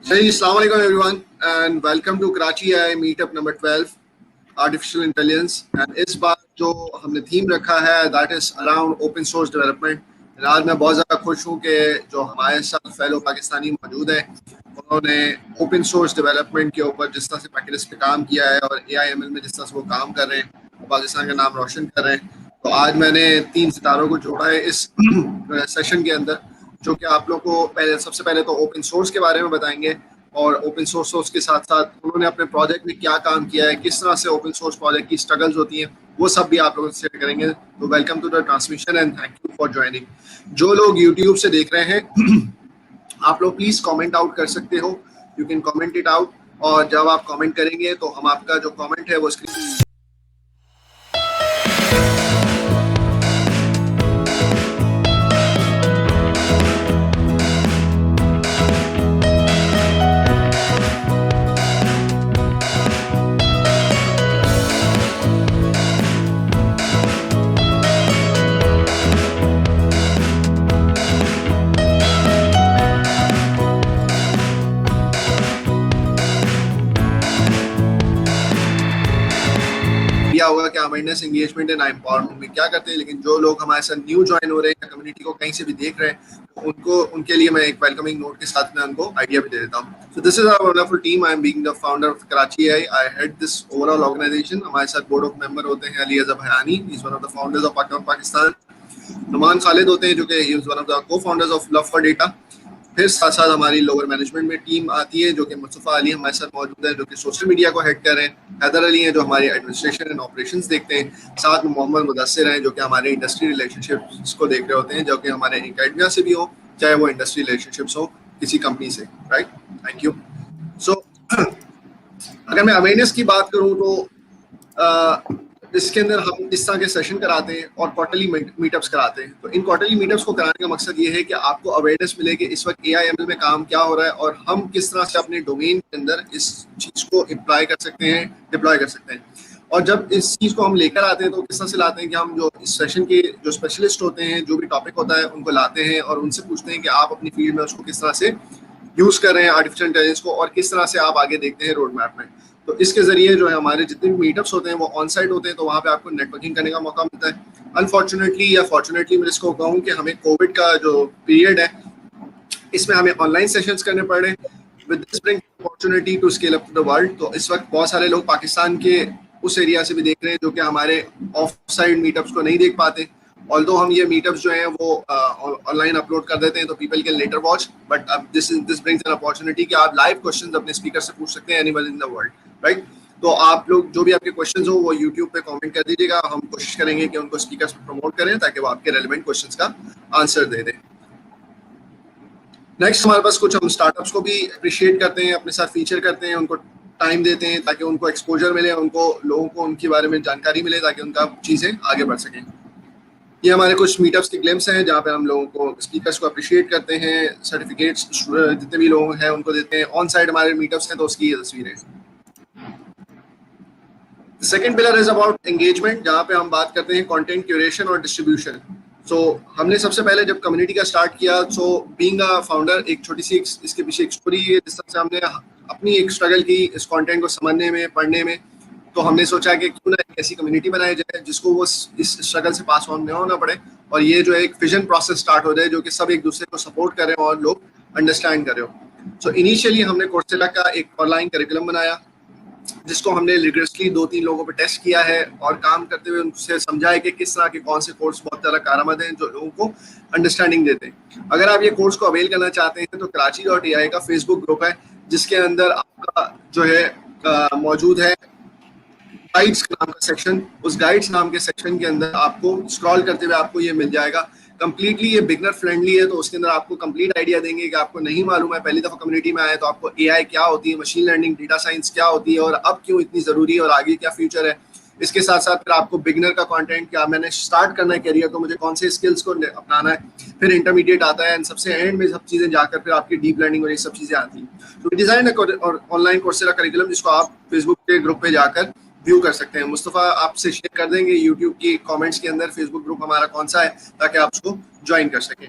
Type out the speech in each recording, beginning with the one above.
Hey, Assalamu alaikum everyone and welcome to Karachi AI Meetup number 12 Artificial Intelligence and इस बार जो हमने theme रखा है that is around open source development। आज मैं बहुत ज़्यादा खुश हूँ कि जो हमारे साथ फेलो पाकिस्तानी मौजूद हैं उन्होंने ओपन सोर्स डेवलपमेंट के ऊपर जिस तरह से पैकेज पे काम किया है और AIML में जिस तरह से वो काम कर रहे हैं पाकिस्तान का नाम रोशन कर रहे हैं। तो आज मैंने 3 सितारों को जोड़ा है इस सेशन के अंदर जो कि आप लोग को सबसे पहले तो ओपन सोर्स के बारे में बताएंगे और ओपन सोर्स के साथ साथ उन्होंने अपने प्रोजेक्ट में क्या काम किया है, किस तरह से ओपन सोर्स प्रोजेक्ट की स्ट्रगल्स होती हैं, वो सब भी आप लोगों से शेयर करेंगे। तो welcome to the transmission and thank you for joining. जो लोग यूट्यूब से देख रहे हैं आप लोग प्लीज कमेंट आउट कर सकते हो, you can comment it out और जब आप कमेंट करेंगे तो हम आपका जो कमेंट है वो स्क्रीन होगा कि अवेयरनेस एंगेजमेंट एंड एम्पावरमेंट में क्या करते हैं। लेकिन जो लोग हमारे साथ न्यू ज्वाइन हो रहे हैं कम्युनिटी को कहीं से भी देख रहे हैं तो उनके लिए मैं एक वेलकमिंग नोट के साथ में उनको आइडिया भी दे देता हूँ। So this is our wonderful team. I am being the founder of Karachi I head this overall organization. हमारे साथ बोर्ड ऑफ मेंबर होते हैं Ali Azhar Bhayani, he is one of the founders of Pakistan. Numan Khalid होते हैं जो कि he is one of the co-founders of love for data. फिर साथ साथ हमारी लोअर मैनेजमेंट में टीम आती है जो कि मुस्तफ़ा अली हमारे साथ मौजूद है जो कि सोशल मीडिया को हेड कर रहे हैं। हैदर अली हैं जो हमारी एडमिनिस्ट्रेशन एंड ऑपरेशंस देखते हैं। साथ में मोहम्मद मुदस्सिर हैं जो कि हमारे इंडस्ट्री रिलेशनशिप्स को देख रहे होते हैं, जो कि हमारे एकेडमिया से भी हो चाहे वो इंडस्ट्री रिलेशनशिप्स हो किसी कंपनी से। Right, thank you. सो अगर मैं अवेयरनेस की बात करूँ तो इसके अंदर हम इस तरह के सेशन कराते हैं और क्वार्टरली मीटअप्स कराते हैं। तो इन क्वार्टरली मीटअप्स को कराने का मकसद ये है कि आपको अवेयरनेस मिले कि इस वक्त AIML में काम क्या हो रहा है और हम किस तरह से अपने डोमेन के अंदर इस चीज़ को अप्लाई कर सकते हैं, डिप्लॉय कर सकते हैं। और जब इस चीज़ को हम लेकर आते हैं तो किस तरह से लाते हैं कि हम जो इस सेशन के जो स्पेशलिस्ट होते हैं, जो भी टॉपिक होता है उनको लाते हैं और उनसे पूछते हैं कि आप अपनी फील्ड में उसको किस तरह से यूज़ कर रहे हैं आर्टिफिशियल इंटेलिजेंस को और किस तरह से आप आगे देखते हैं रोड मैप में। तो इसके जरिए जो है हमारे जितने भी मीटअप्स होते हैं वो ऑन साइट होते हैं, तो वहाँ पे आपको नेटवर्किंग करने का मौका मिलता है। अनफॉर्चुनेटली या फॉर्चुनेटली मैं इसको कहूँ कि हमें कोविड का जो पीरियड है इसमें हमें ऑनलाइन सेशंस करने पड़ रहे हैं। With this bring opportunity to scale up to the world. तो इस वक्त बहुत सारे लोग पाकिस्तान के उस एरिया से भी देख रहे हैं जो कि हमारे ऑफ साइड मीटअप्स को नहीं देख पाते। ऑल्दो हम ये मीटअप्स जो हैं वो ऑनलाइन अपलोड कर देते हैं तो people can letter watch, but अब दिस ब्रिंग्स एन अपॉर्चुनिटी कि आप लाइव क्वेश्चंस अपने स्पीकर से पूछ सकते हैं anyone in the world. Right, तो आप लोग जो भी आपके क्वेश्चंस हो वो यूट्यूब पे कमेंट कर दीजिएगा। हम कोशिश करेंगे कि उनको स्पीकर्स पे प्रमोट करें ताकि वो आपके रेलेवेंट क्वेश्चंस का आंसर दे दें। नेक्स्ट हमारे पास कुछ हम स्टार्टअप्स को भी अप्रिशिएट करते हैं, अपने साथ फीचर करते हैं, उनको टाइम देते हैं ताकि उनको एक्सपोजर मिले, उनको लोगों को उनके बारे में जानकारी मिले ताकि उनका चीज़ें आगे बढ़ सकें। ये हमारे कुछ मीटअप्स के ग्लिम्स हैं जहाँ पे हम लोगों को स्पीकर्स को अप्रिशिएट करते हैं, सर्टिफिकेट्स जितने भी लोग हैं उनको देते हैं। ऑन साइड हमारे मीटअप्स हैं तो उसकी ये तस्वीरें। Second pillar is about engagement, जहाँ पे हम बात करते हैं कंटेंट क्यूरेशन और डिस्ट्रीब्यूशन। सो हमने सबसे पहले जब कम्युनिटी का स्टार्ट किया, सो बीइंग अ फाउंडर एक छोटी सी इसके पीछे एक स्टोरी है जिस तरह से हमने अपनी एक स्ट्रगल की इस कंटेंट को समझने में, पढ़ने में। तो हमने सोचा कि क्यों ना एक ऐसी कम्युनिटी बनाई जाए जिसको वो इस स्ट्रगल से पास ऑन न होना पड़े और ये जो एक विजन प्रोसेस स्टार्ट हो जाए जो कि सब एक दूसरे को सपोर्ट करें और लोग अंडरस्टैंड करें। सो इनिशियली हमने कोर्सेरा का एक ऑनलाइन करिकुलम बनाया जिसको हमने रिगरसली 2-3 लोगों पे टेस्ट किया है और काम करते हुए उनसे समझाया कि किस तरह के कौन से कोर्स बहुत ज़्यादा कारआमद हैं जो लोगों को अंडरस्टैंडिंग देते हैं। अगर आप ये कोर्स को अवेल करना चाहते हैं तो Karachi.ai का फेसबुक ग्रुप है जिसके अंदर आपका जो है मौजूद है गाइड्स नाम का सेक्शन। उस गाइड्स नाम के सेक्शन के अंदर आपको स्क्रॉल करते हुए आपको ये मिल जाएगा। कंप्लीटली ये बिगनर फ्रेंडली है, तो उसके अंदर आपको कंप्लीट आइडिया देंगे कि आपको नहीं मालूम है, पहली दफ़ा कम्युनिटी में आए तो आपको AI क्या होती है, मशीन लर्निंग, डेटा साइंस क्या होती है और अब क्यों इतनी ज़रूरी है और आगे क्या फ्यूचर है। इसके साथ साथ फिर आपको बिगनर का कंटेंट, क्या मैंने स्टार्ट करना है करियर तो मुझे कौन से स्किल्स को अपनाना है, फिर इंटरमीडिएट आता है एंड सबसे एंड में सब चीज़ें जाकर फिर आपकी डीप लर्निंग और ये सब चीज़ें आती हैं। तो डिज़ाइन और ऑनलाइन कोर्सेरा करिकुलम जिसको आप फेसबुक के ग्रुप पे जाकर व्यू कर सकते हैं। मुस्तफ़ा आपसे शेयर कर देंगे यूट्यूब की कमेंट्स के अंदर फेसबुक ग्रुप हमारा कौन सा है ताकि आप उसको ज्वाइन कर सकें।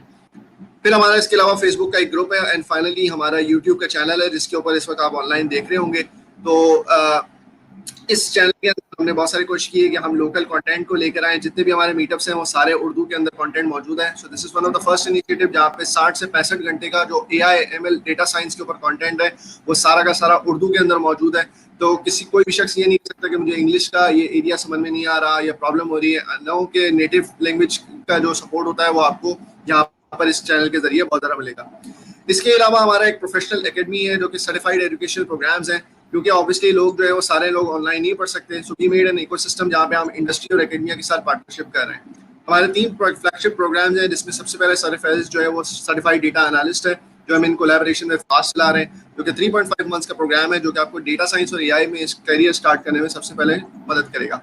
फिर हमारा इसके अलावा फेसबुक का एक ग्रुप है एंड फाइनली हमारा यूट्यूब का चैनल है जिसके ऊपर इस वक्त आप ऑनलाइन देख रहे होंगे। तो इस चैनल के अंदर हमने बहुत सारी कोशिश की है कि हम लोकल कंटेंट को लेकर आए। जितने भी हमारे मीटअप्स हैं वो सारे उर्दू के अंदर कंटेंट मौजूद है। सो this is one of the first initiative जहाँ पे 60 से 65 घंटे का जो AI ML डेटा साइंस के ऊपर कंटेंट है वो सारा का सारा उर्दू के अंदर मौजूद है। तो कोई भी शख्स ये नहीं कह सकता कि मुझे इंग्लिश का ये एरिया समझ में नहीं आ रहा या प्रॉब्लम हो रही है। नो के नेटिव लैंग्वेज का जो सपोर्ट होता है वो आपको यहाँ पर इस चैनल के जरिए बहुत ज़्यादा मिलेगा। इसके अलावा हमारा एक प्रोफेशनल एकेडमी है जो कि सर्टिफाइड एजुकेशनल प्रोग्राम्स हैं, क्योंकि ऑब्वियसली लोग जो है वो सारे लोग ऑनलाइन नहीं पढ़ सकते। So we made an ecosystem जहाँ पे हम इंडस्ट्री और एकेडमिया के साथ पार्टनरशिप कर रहे हैं। हमारे 3 फ्लैगशिप प्रोग्राम्स हैं जिसमें सबसे पहले सर्टिफाइड जो है वो सर्टिफाइड डेटा एनालिस्ट है जो हम इन कोलैबोरेशन में फास्ट चला रहे हैं, जो कि 3.5 मंथ्स का प्रोग्राम है जो कि आपको डेटा साइंस और AI में इस करियर स्टार्ट करने में सबसे पहले मदद करेगा।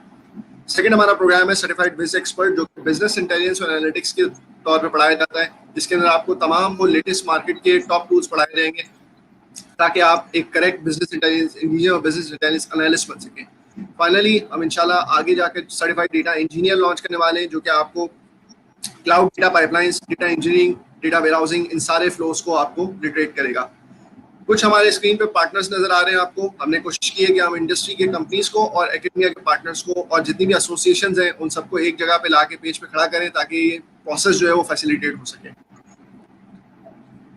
सेकंड हमारा प्रोग्राम है सर्टिफाइड बिजनेस एक्सपर्ट जो बिजनेस इंटेलिजेंस और एनालिटिक्स के तौर पर पढ़ाया जाता है, जिसके अंदर आपको तमाम वो लेटेस्ट मार्केट के टॉप टूल्स पढ़ाए जाएंगे ताकि आप एक करेक्ट बिजनेस इंटेलिजेंस इंजीनियर और बिजनेस इंटेलिजेंस एनालिस्ट बन सकें। फाइनली हम इंशाल्लाह आगे जाकर सर्टिफाइड डेटा इंजीनियर लॉन्च करने वाले हैं जो कि आपको cloud data pipelines, data engineering, data warehousing, इन सारे फ्लोस को आपको लिटरेट करेगा। कुछ हमारे स्क्रीन पे पार्टनर्स नजर आ रहे हैं आपको। हमने कोशिश की है कि हम इंडस्ट्री के कंपनीज को और एकेडमिया के पार्टनर्स को और जितनी भी एसोसिएशंस हैं उन सबको एक जगह पे ला के पेज पे खड़ा करें ताकि ये प्रोसेस जो है वो फैसिलिटेट हो सके।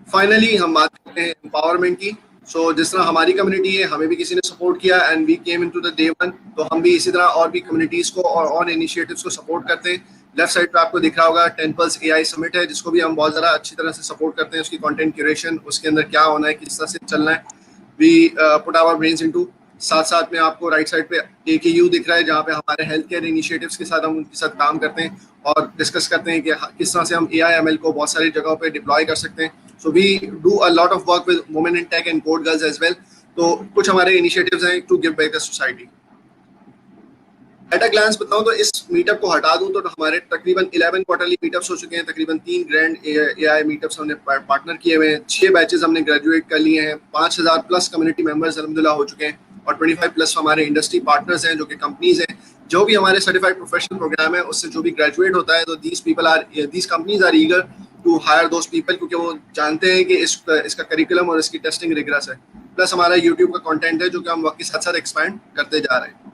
फाइनली हम बात करते हैं एम्पावरमेंट की। सो जिस तरह हमारी कम्युनिटी है हमें भी किसी ने सपोर्ट किया and we came into the day one, तो हम भी इसी तरह और भी कम्युनिटीज को और इनिशिएटिव्स को सपोर्ट करते हैं। लेफ्ट साइड पे आपको दिख रहा होगा 10 पल्स AI समिट है जिसको भी हम बहुत ज़्यादा अच्छी तरह से सपोर्ट करते हैं। उसकी कंटेंट क्यूरेशन, उसके अंदर क्या होना है, किस तरह से चलना है, we put our brains into. साथ साथ में आपको राइट साइड पे AKU दिख रहा है जहाँ पे हमारे हेल्थ केयर इनिशिएटिव्स के साथ हम उनके साथ काम करते हैं और डिस्कस करते हैं कि किस तरह से हम AI ML को बहुत सारी जगहों पे डिप्लॉय कर सकते हैं। So we do a lot of work with women in tech and code girls as well. तो कुछ हमारे इनिशिएटिव्स हैं to give back the society. At a glance बताऊं तो इस मीटअप को हटा दूं तो हमारे तकरीबन 11 क्वार्टरली मीटअप्स हो चुके हैं। तकरीबन 3 ग्रैंड AI मीटअप्स हमने पार्टनर किए हुए हैं। 6 बैचेस हमने ग्रेजुएट कर लिए हैं। 5000 प्लस कम्युनिटी मेंबर्स अल्हम्दुलिल्लाह हो चुके हैं और 25 प्लस हमारे इंडस्ट्री पार्टनर्स हैं जो कि कंपनीज हैं। जो भी हमारे सर्टिफाइड प्रोफेशनल प्रोग्राम है उससे जो भी ग्रेजुएट होता है तो these companies are eager to hire those people, क्योंकि वो जानते हैं कि इसका करिकुलम और इसकी टेस्टिंग रिगरस है। प्लस हमारा यूट्यूब का कंटेंट है जो कि हम वक्त के साथ साथ एक्सपैंड करते जा रहे हैं।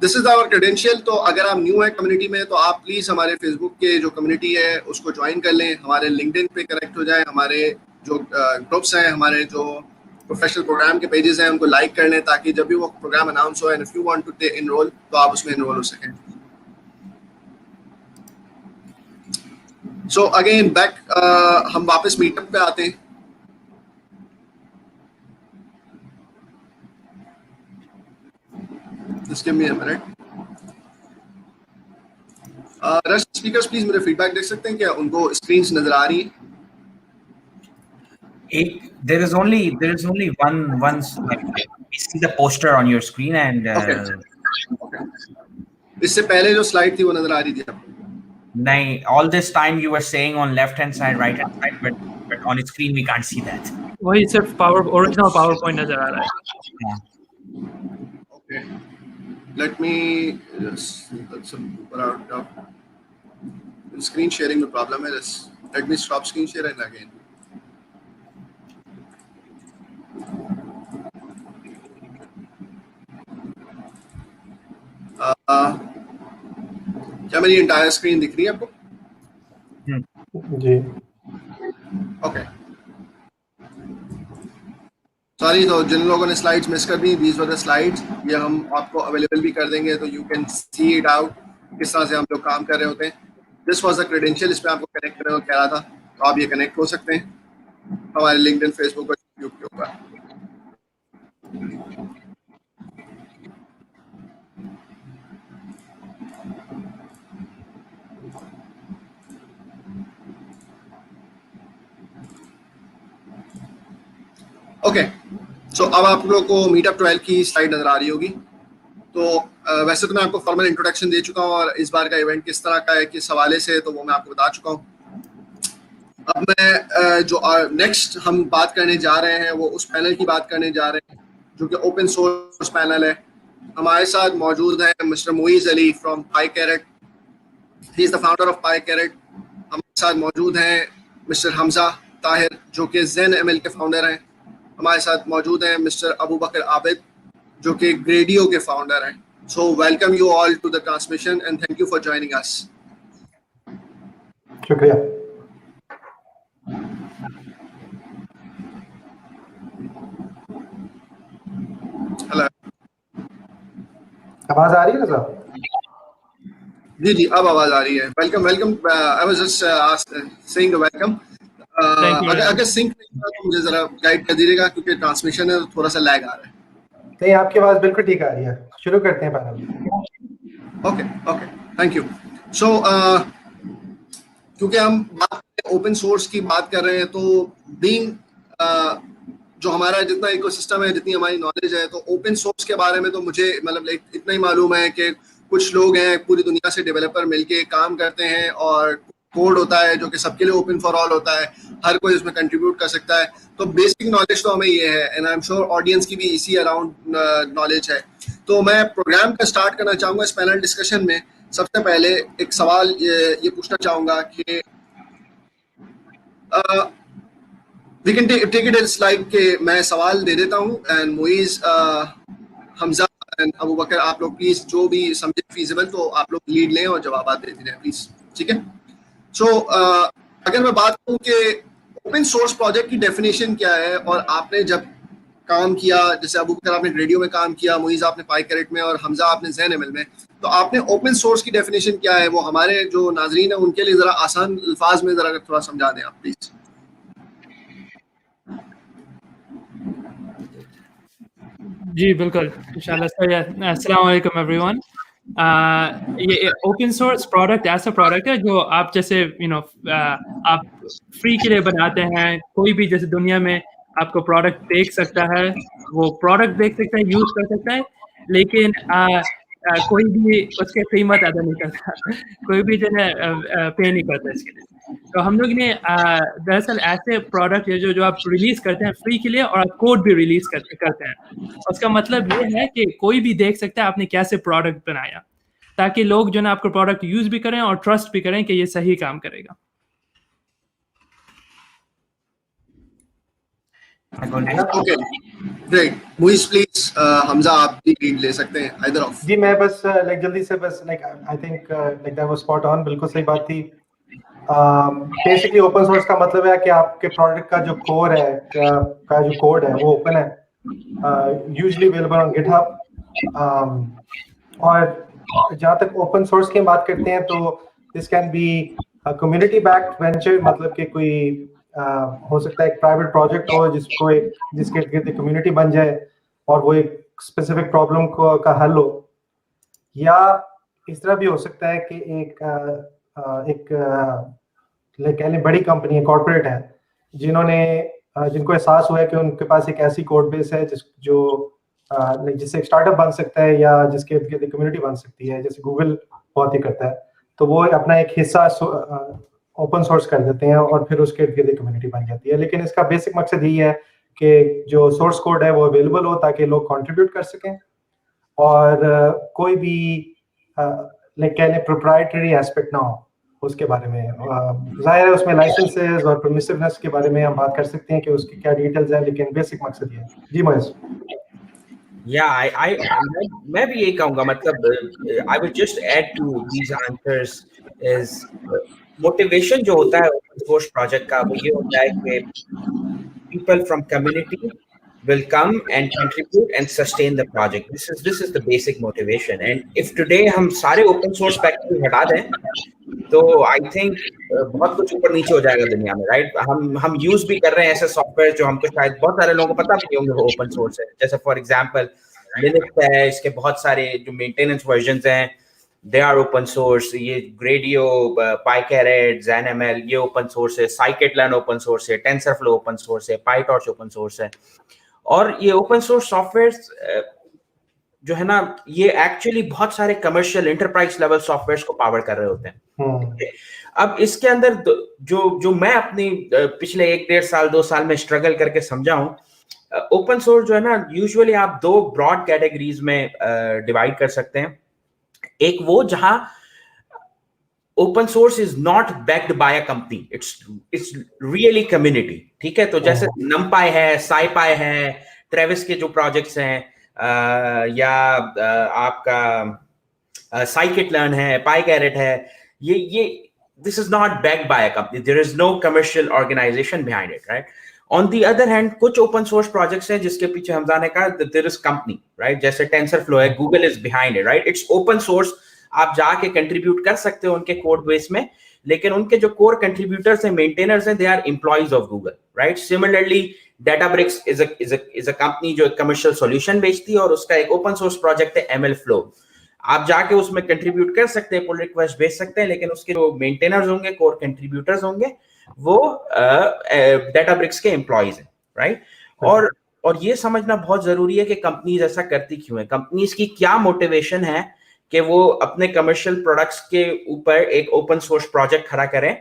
This is our credential. तो अगर आप न्यू है कम्युनिटी में तो आप प्लीज़ हमारे फेसबुक के जो कम्युनिटी है उसको ज्वाइन कर लें, हमारे लिंक्डइन पे कनेक्ट हो जाए, हमारे जो ग्रुप्स हैं, हमारे जो प्रोफेशनल प्रोग्राम के पेजेस हैं उनको लाइक कर लें ताकि जब भी वो प्रोग्राम अनाउंस हो and if you want to enroll तो आप उसमें एनरोल हो सकें। सो अगेन बैक हम वापस मीटअप पे आते हैं। Just give me a minute. Rush speakers please मेरे फीडबैक देख सकते हैं क्या? उनको स्क्रीन्स नजर आ रही हैं? There is only one slide. We see the poster on your screen and okay. इससे पहले जो स्लाइड थी वो नजर आ रही थी आपको? नहीं, all this time you were saying on left hand side, right hand side, but on screen we can't see that. वही सिर्फ original PowerPoint नजर आ रहा है। Okay. Let me just let some people out. Screen sharing the problem है. Let me stop screen share and again. क्या मेरी entire screen दिख रही है आपको? जी। ओके सॉरी, तो जिन लोगों ने स्लाइड्स मिस कर दी, दीज वर द स्लाइड्स। ये हम आपको अवेलेबल भी कर देंगे तो you can see it out किस तरह से हम लोग काम कर रहे होते हैं। दिस वाज द क्रेडेंशियल, इस पे आपको कनेक्ट करने को कह रहा था, तो आप ये कनेक्ट हो सकते हैं हमारे लिंक्डइन, फेसबुक और यूट्यूब के ऊपर। ओके सो अब आप लोगों को मीटअप 12 की स्लाइड नजर आ रही होगी। तो वैसे तो मैं आपको फॉर्मल इंट्रोडक्शन दे चुका हूँ और इस बार का इवेंट किस तरह का है, किस हवाले से, तो वो मैं आपको बता चुका हूँ। अब मैं जो नेक्स्ट हम बात करने जा रहे हैं वो उस पैनल की बात करने जा रहे हैं जो कि ओपन सोर्स पैनल है। हमारे साथ मौजूद है mister Moiz Ali from PyCaret, he is the founder of PyCaret। हमारे साथ मौजूद हैं मिस्टर हमजा ताहिर जो कि ज़ेन एमएल के फाउंडर हैं। हमारे साथ मौजूद हैं मिस्टर अबू बकर आबिद जो कि ग्रेडियो के फाउंडर हैं। So welcome you all to the transmission and thank you for joining us. शुक्रिया। हेलो, आवाज आ रही है ना साहब? जी जी अब आवाज आ रही है। Welcome welcome. I was just saying welcome. अगर सिंक नहीं हुआ तो मुझे जरा गाइड कर दीजिएगा क्योंकि ट्रांसमिशन है तो थोड़ा सा लैग आ रहा है। नहीं, आपकी आवाज बिल्कुल ठीक आ रही है। शुरू करते हैं panel. Okay okay, thank you. So क्योंकि हम ओपन सोर्स की बात कर रहे हैं तो बीइंग जो हमारा जितना इकोसिस्टम है, जितनी हमारी नॉलेज है, तो ओपन सोर्स के बारे में तो मुझे मतलब इतना ही मालूम है कि कुछ लोग हैं पूरी दुनिया से डेवलपर मिलके काम करते हैं और कोड होता है जो कि सबके लिए ओपन फॉर ऑल होता है, हर कोई उसमें कंट्रीब्यूट कर सकता है। तो बेसिक नॉलेज तो हमें ये है and I am sure audience की भी इसी अराउंड नॉलेज है। तो मैं प्रोग्राम का स्टार्ट करना चाहूँगा इस पैनल डिस्कशन में। सबसे पहले एक सवाल ये पूछना चाहूँगा कि we can take it it's like कि मैं सवाल दे देता हूँ एंड मुइज़, हमजा एंड अबू बकर, आप लोग प्लीज जो भी समझे फीजिबल तो आप लोग लीड लें और जवाब दे दीजिए प्लीज, ठीक है। सो अगर मैं बात करूँ कि ओपन सोर्स प्रोजेक्ट की डेफिनेशन क्या है और आपने जब काम किया, जैसे अबू बकर आपने रेडियो में काम किया, मुइज़ आपने पाइकरेट में और हमजा आपने ज़ेन एमएल में, तो आपने ओपन सोर्स की डेफिनेशन क्या है वो हमारे जो नाजरीन है उनके लिए जरा आसान अल्फाज में जरा थोड़ा समझा दें आप प्लीज। जी बिल्कुल, इंशाल्लाह। सर अस्सलाम वालेकुम एवरीवन। ये ओपन सोर्स प्रोडक्ट ऐसा प्रोडक्ट है जो आप जैसे आप फ्री के लिए बनाते हैं। कोई भी जैसे दुनिया में आपको प्रोडक्ट देख सकता है, वो प्रोडक्ट देख सकता है, यूज कर सकता है, लेकिन कोई भी उसके कीमत अदा नहीं करता कोई भी जो है पे नहीं करता इसके लिए। तो हम लोग ने दरअसल ऐसे प्रोडक्ट है जो आप रिलीज करते हैं फ्री के लिए और आप कोड भी रिलीज करते हैं। उसका मतलब ये है कि कोई भी देख सकता है आपने कैसे प्रोडक्ट बनाया, ताकि लोग जो है आपको प्रोडक्ट यूज भी करें और ट्रस्ट भी करें कि ये सही काम करेगा। Okay great, Muiz please, Hamza आप भी लीड ले सकते हैं आइदर ऑफ। जी मैं बस जल्दी से बस I think that was spot on, बिल्कुल सही बात थी। बेसिकली ओपन सोर्स का मतलब है कि आपके प्रोडक्ट का जो कोर है का जो कोड है वो ओपन है, यूजुअली अवेलेबल ऑन गिटहब। और जहाँ तक ओपन सोर्स की बात करते हैं तो this can be community backed venture, मतलब कि कोई हो सकता है एक प्राइवेट प्रोजेक्ट हो जिसके इर्द कम्युनिटी बन जाए और वो एक स्पेसिफिक प्रॉब्लम का हल हो, या इस तरह भी हो सकता है कि एक बड़ी कंपनी है, कॉर्पोरेट है, जिनको एहसास हुआ है कि उनके पास एक ऐसी कोड बेस है जिससे एक स्टार्टअप बन सकता है या जिसके इर्द कम्युनिटी बन सकती है, जैसे गूगल बहुत ही करता है। तो वो अपना एक हिस्सा ओपन सोर्स कर देते हैं और फिर उसके इर्द गिर्द कम्युनिटी बन जाती है। लेकिन इसका बेसिक मकसद यही है कि जो सोर्स कोड है वो अवेलेबल हो ताकि लोग कंट्रीब्यूट कर सकें और कोई भी प्रोप्राइटरी एस्पेक्ट ना हो उसके बारे में। जाहिर है उसमें लाइसेंसेस और परमिसिवनेस के बारे में हम बात कर सकते हैं कि उसकी क्या डिटेल्स हैं, लेकिन बेसिक मकसद ये है। जी मोइज़। मैं भी यही कहूंगा, मतलब I will just add to these answers is motivation जो होता है ओपन सोर्स प्रोजेक्ट का, वो ये होता है कि people from community will come and contribute and sustain the project. This is the basic motivation. And if today हम सारे open source पैकेज हटा दें तो आई थिंक बहुत कुछ ऊपर नीचे हो जाएगा दुनिया में, राइट। हम यूज भी कर रहे हैं ऐसे सॉफ्टवेयर जो हमको शायद बहुत सारे लोगों को पता भी नहीं होंगे वो ओपन सोर्स है। जैसे फॉर एग्जांपल लिनक्स है, इसके बहुत सारे जो मेंटेनेंस वर्जन्स हैं दे आर ओपन सोर्स। ये ग्रेडियो, पाइकेरेट, ज़ेनएमएल ये ओपन सोर्स है, साइकिट-लर्न ओपन सोर्स है, टेंसरफ्लो ओपन सोर्स है, पाइटॉर्च ओपन सोर्स है। और ये ओपन सोर्स सॉफ्टवेयर जो है ना, ये एक्चुअली बहुत सारे कमर्शियल एंटरप्राइज लेवल सॉफ्टवेयर्स को पावर कर रहे होते हैं। अब इसके अंदर जो मैं अपनी पिछले 1-1.5 साल 2 साल में स्ट्रगल करके समझा हूं, ओपन सोर्स जो है ना, यूजुअली आप 2 ब्रॉड कैटेगरीज में डिवाइड कर सकते हैं। एक वो जहां open source is not backed by a company, it's really community, ठीक है। तो जैसे नमपाई है, साईपाई है, ट्रेविस के जो प्रोजेक्ट्स हैं, या आपका साइकिट लर्न है, पाई कैरेट है, ये this is not backed by a company, there is no commercial organization behind it, right? On the other hand, कुछ open source projects हैं जिसके पीछे हमजा ने कहा that there is company, right? जैसे TensorFlow है, Google is behind it, right? It's open source, आप जाके कंट्रीब्यूट कर सकते हो उनके कोड बेस में, लेकिन उनके जो कोर कंट्रीब्यूटर्स हैं, मेंटेनर्स हैं, they are employees of Google, right? Similarly Databricks is a company जो एक कमर्शियल सॉल्यूशन बेचती है और उसका एक ओपन सोर्स प्रोजेक्ट है MLflow। आप जाके उसमें कंट्रीब्यूट कर सकते हैं, पुल रिक्वेस्ट भेज सकते हैं, लेकिन उसके जो मेंटेनर्स होंगे, कोर कंट्रीब्यूटर्स होंगे, वो Databricks के एम्प्लॉइज हैं, राइट? और ये समझना बहुत जरूरी है कि कंपनीज ऐसा करती क्यों है, कंपनीज की क्या मोटिवेशन है कि वो अपने कमर्शियल प्रोडक्ट्स के ऊपर एक ओपन सोर्स प्रोजेक्ट खड़ा करें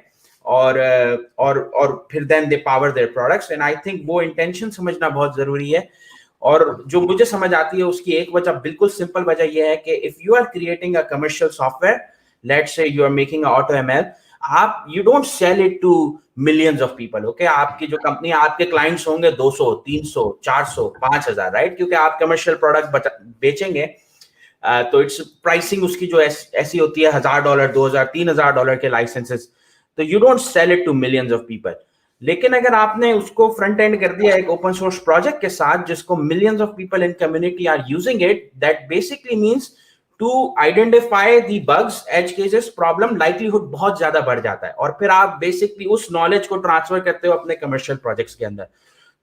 और फिर then they power their products. And I think वो इंटेंशन समझना बहुत जरूरी है। और जो मुझे समझ आती है उसकी एक वजह, बिल्कुल सिंपल वजह ये है कि if you are creating a commercial software, let's say you are making AutoML, आप you don't sell it to millions of people, okay? आपकी जो कंपनी, आपके क्लाइंट्स होंगे 200, 300, 400, 5000, राइट? क्योंकि आप कमर्शियल प्रोडक्ट बेचेंगे, तो इट्स प्राइसिंग उसकी जो ऐसी होती है $1000, $2000, $3000 के लाइसेंसेस, तो you don't sell it to millions of people. लेकिन अगर आपने उसको फ्रंट एंड कर दिया एक ओपन सोर्स प्रोजेक्ट के साथ जिसको millions of people in community are using it, that basically means to identify the bugs, edge cases, problem likelihood बहुत ज्यादा बढ़ जाता है, और फिर आप बेसिकली उस नॉलेज को ट्रांसफर करते हो अपने कमर्शियल प्रोजेक्ट्स के अंदर।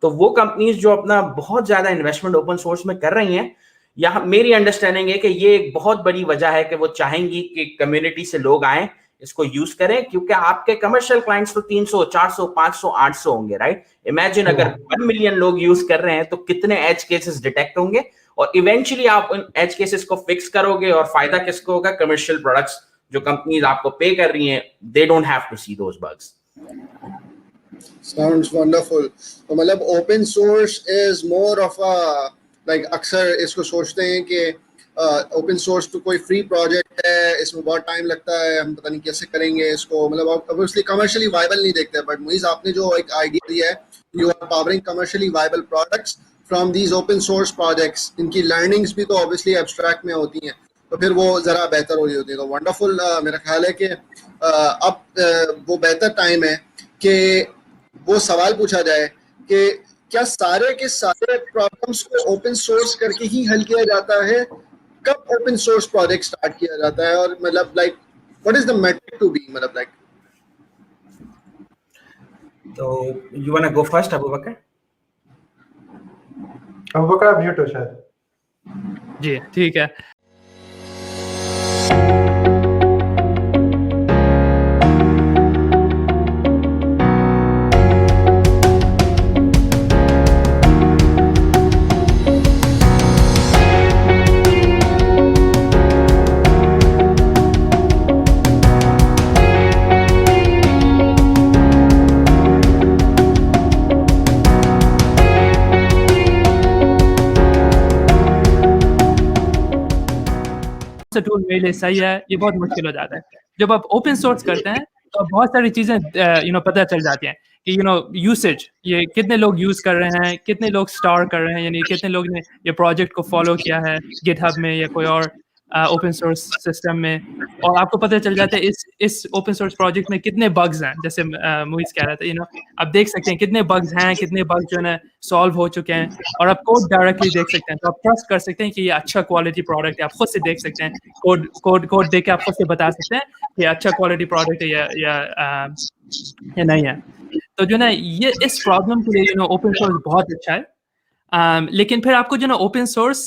तो वो कंपनीज जो अपना बहुत ज्यादा इन्वेस्टमेंट ओपन सोर्स में कर रही हैं, यहाँ मेरी अंडरस्टैंडिंग है कि ये एक बहुत बड़ी वजह है कि वो चाहेंगी कि कम्युनिटी से लोग आए, इसको यूज करें, क्योंकि आपके कमर्शियल क्लाइंट्स तो 300, 400, 500, 800 होंगे, राइट? इमेजिन अगर 1 मिलियन लोग यूज कर रहे हैं तो कितने एज केसेस डिटेक्ट होंगे, और इवेंचुअली आप उन एज केसेस को फिक्स करोगे, और फायदा किसको होगा? कमर्शियल प्रोडक्ट्स जो कंपनीज आपको पे कर रही हैं, they don't have to see those bugs. Sounds wonderful. तो मतलब open source is more of a like, अक्सर इसको सोचते हैं कि ओपन सोर्स तो कोई फ्री प्रोजेक्ट है, इसमें बहुत टाइम लगता है, हम पता नहीं कैसे करेंगे इसको, मतलब ऑब्वियसली कमर्शियली वायबल नहीं देखते। बट मुइज, आपने जो एक आइडिया दिया है, you are powering commercially viable products from these open source projects, इनकी लर्निंग्स भी तो ऑब्वियसली एब्स्ट्रैक्ट में होती हैं, तो फिर वो ज़रा बेहतर हो रही होती है। तो वंडरफुल। मेरा ख्याल है कि अब वो बेहतर टाइम है कि वो सवाल पूछा जाए कि क्या सारे के सारे प्रॉब्लम्स को ओपन सोर्स करके ही हल किया जाता है? कब ओपन सोर्स प्रोजेक्ट स्टार्ट किया जाता है? और मतलब like what is the metric to be, मतलब लाइक। तो you want to go first, Abu Bakr? Abu Bakr mute हो शायद। जी ठीक है। टूल मेरे लिए सही है, ये बहुत मुश्किल हो जाता है। जब आप ओपन सोर्स करते हैं तो बहुत सारी चीजें पता चल जाती हैं कि यूसेज, ये कितने लोग यूज कर रहे हैं, कितने लोग स्टार कर रहे हैं, यानी कितने लोग ने ये प्रोजेक्ट को फॉलो किया है गिटहब में या कोई और ओपन सोर्स सिस्टम में, और आपको पता चल जाता है इस ओपन सोर्स प्रोजेक्ट में कितने बग्स हैं। जैसे मुइज कह रहा था, आप देख सकते हैं कितने बग्स हैं, कितने बग्स जो है सॉल्व हो चुके हैं, और आप कोड डायरेक्टली देख सकते हैं। तो आप ट्रस्ट कर सकते हैं कि ये अच्छा क्वालिटी प्रोडक्ट है, आप खुद से देख सकते हैं, कोड देख के आप खुद से बता सकते हैं कि अच्छा क्वालिटी प्रोडक्ट है या नहीं है। तो जो ना ये इस प्रॉब्लम के लिए ओपन सोर्स बहुत अच्छा है। लेकिन फिर आपको जो ना ओपन सोर्स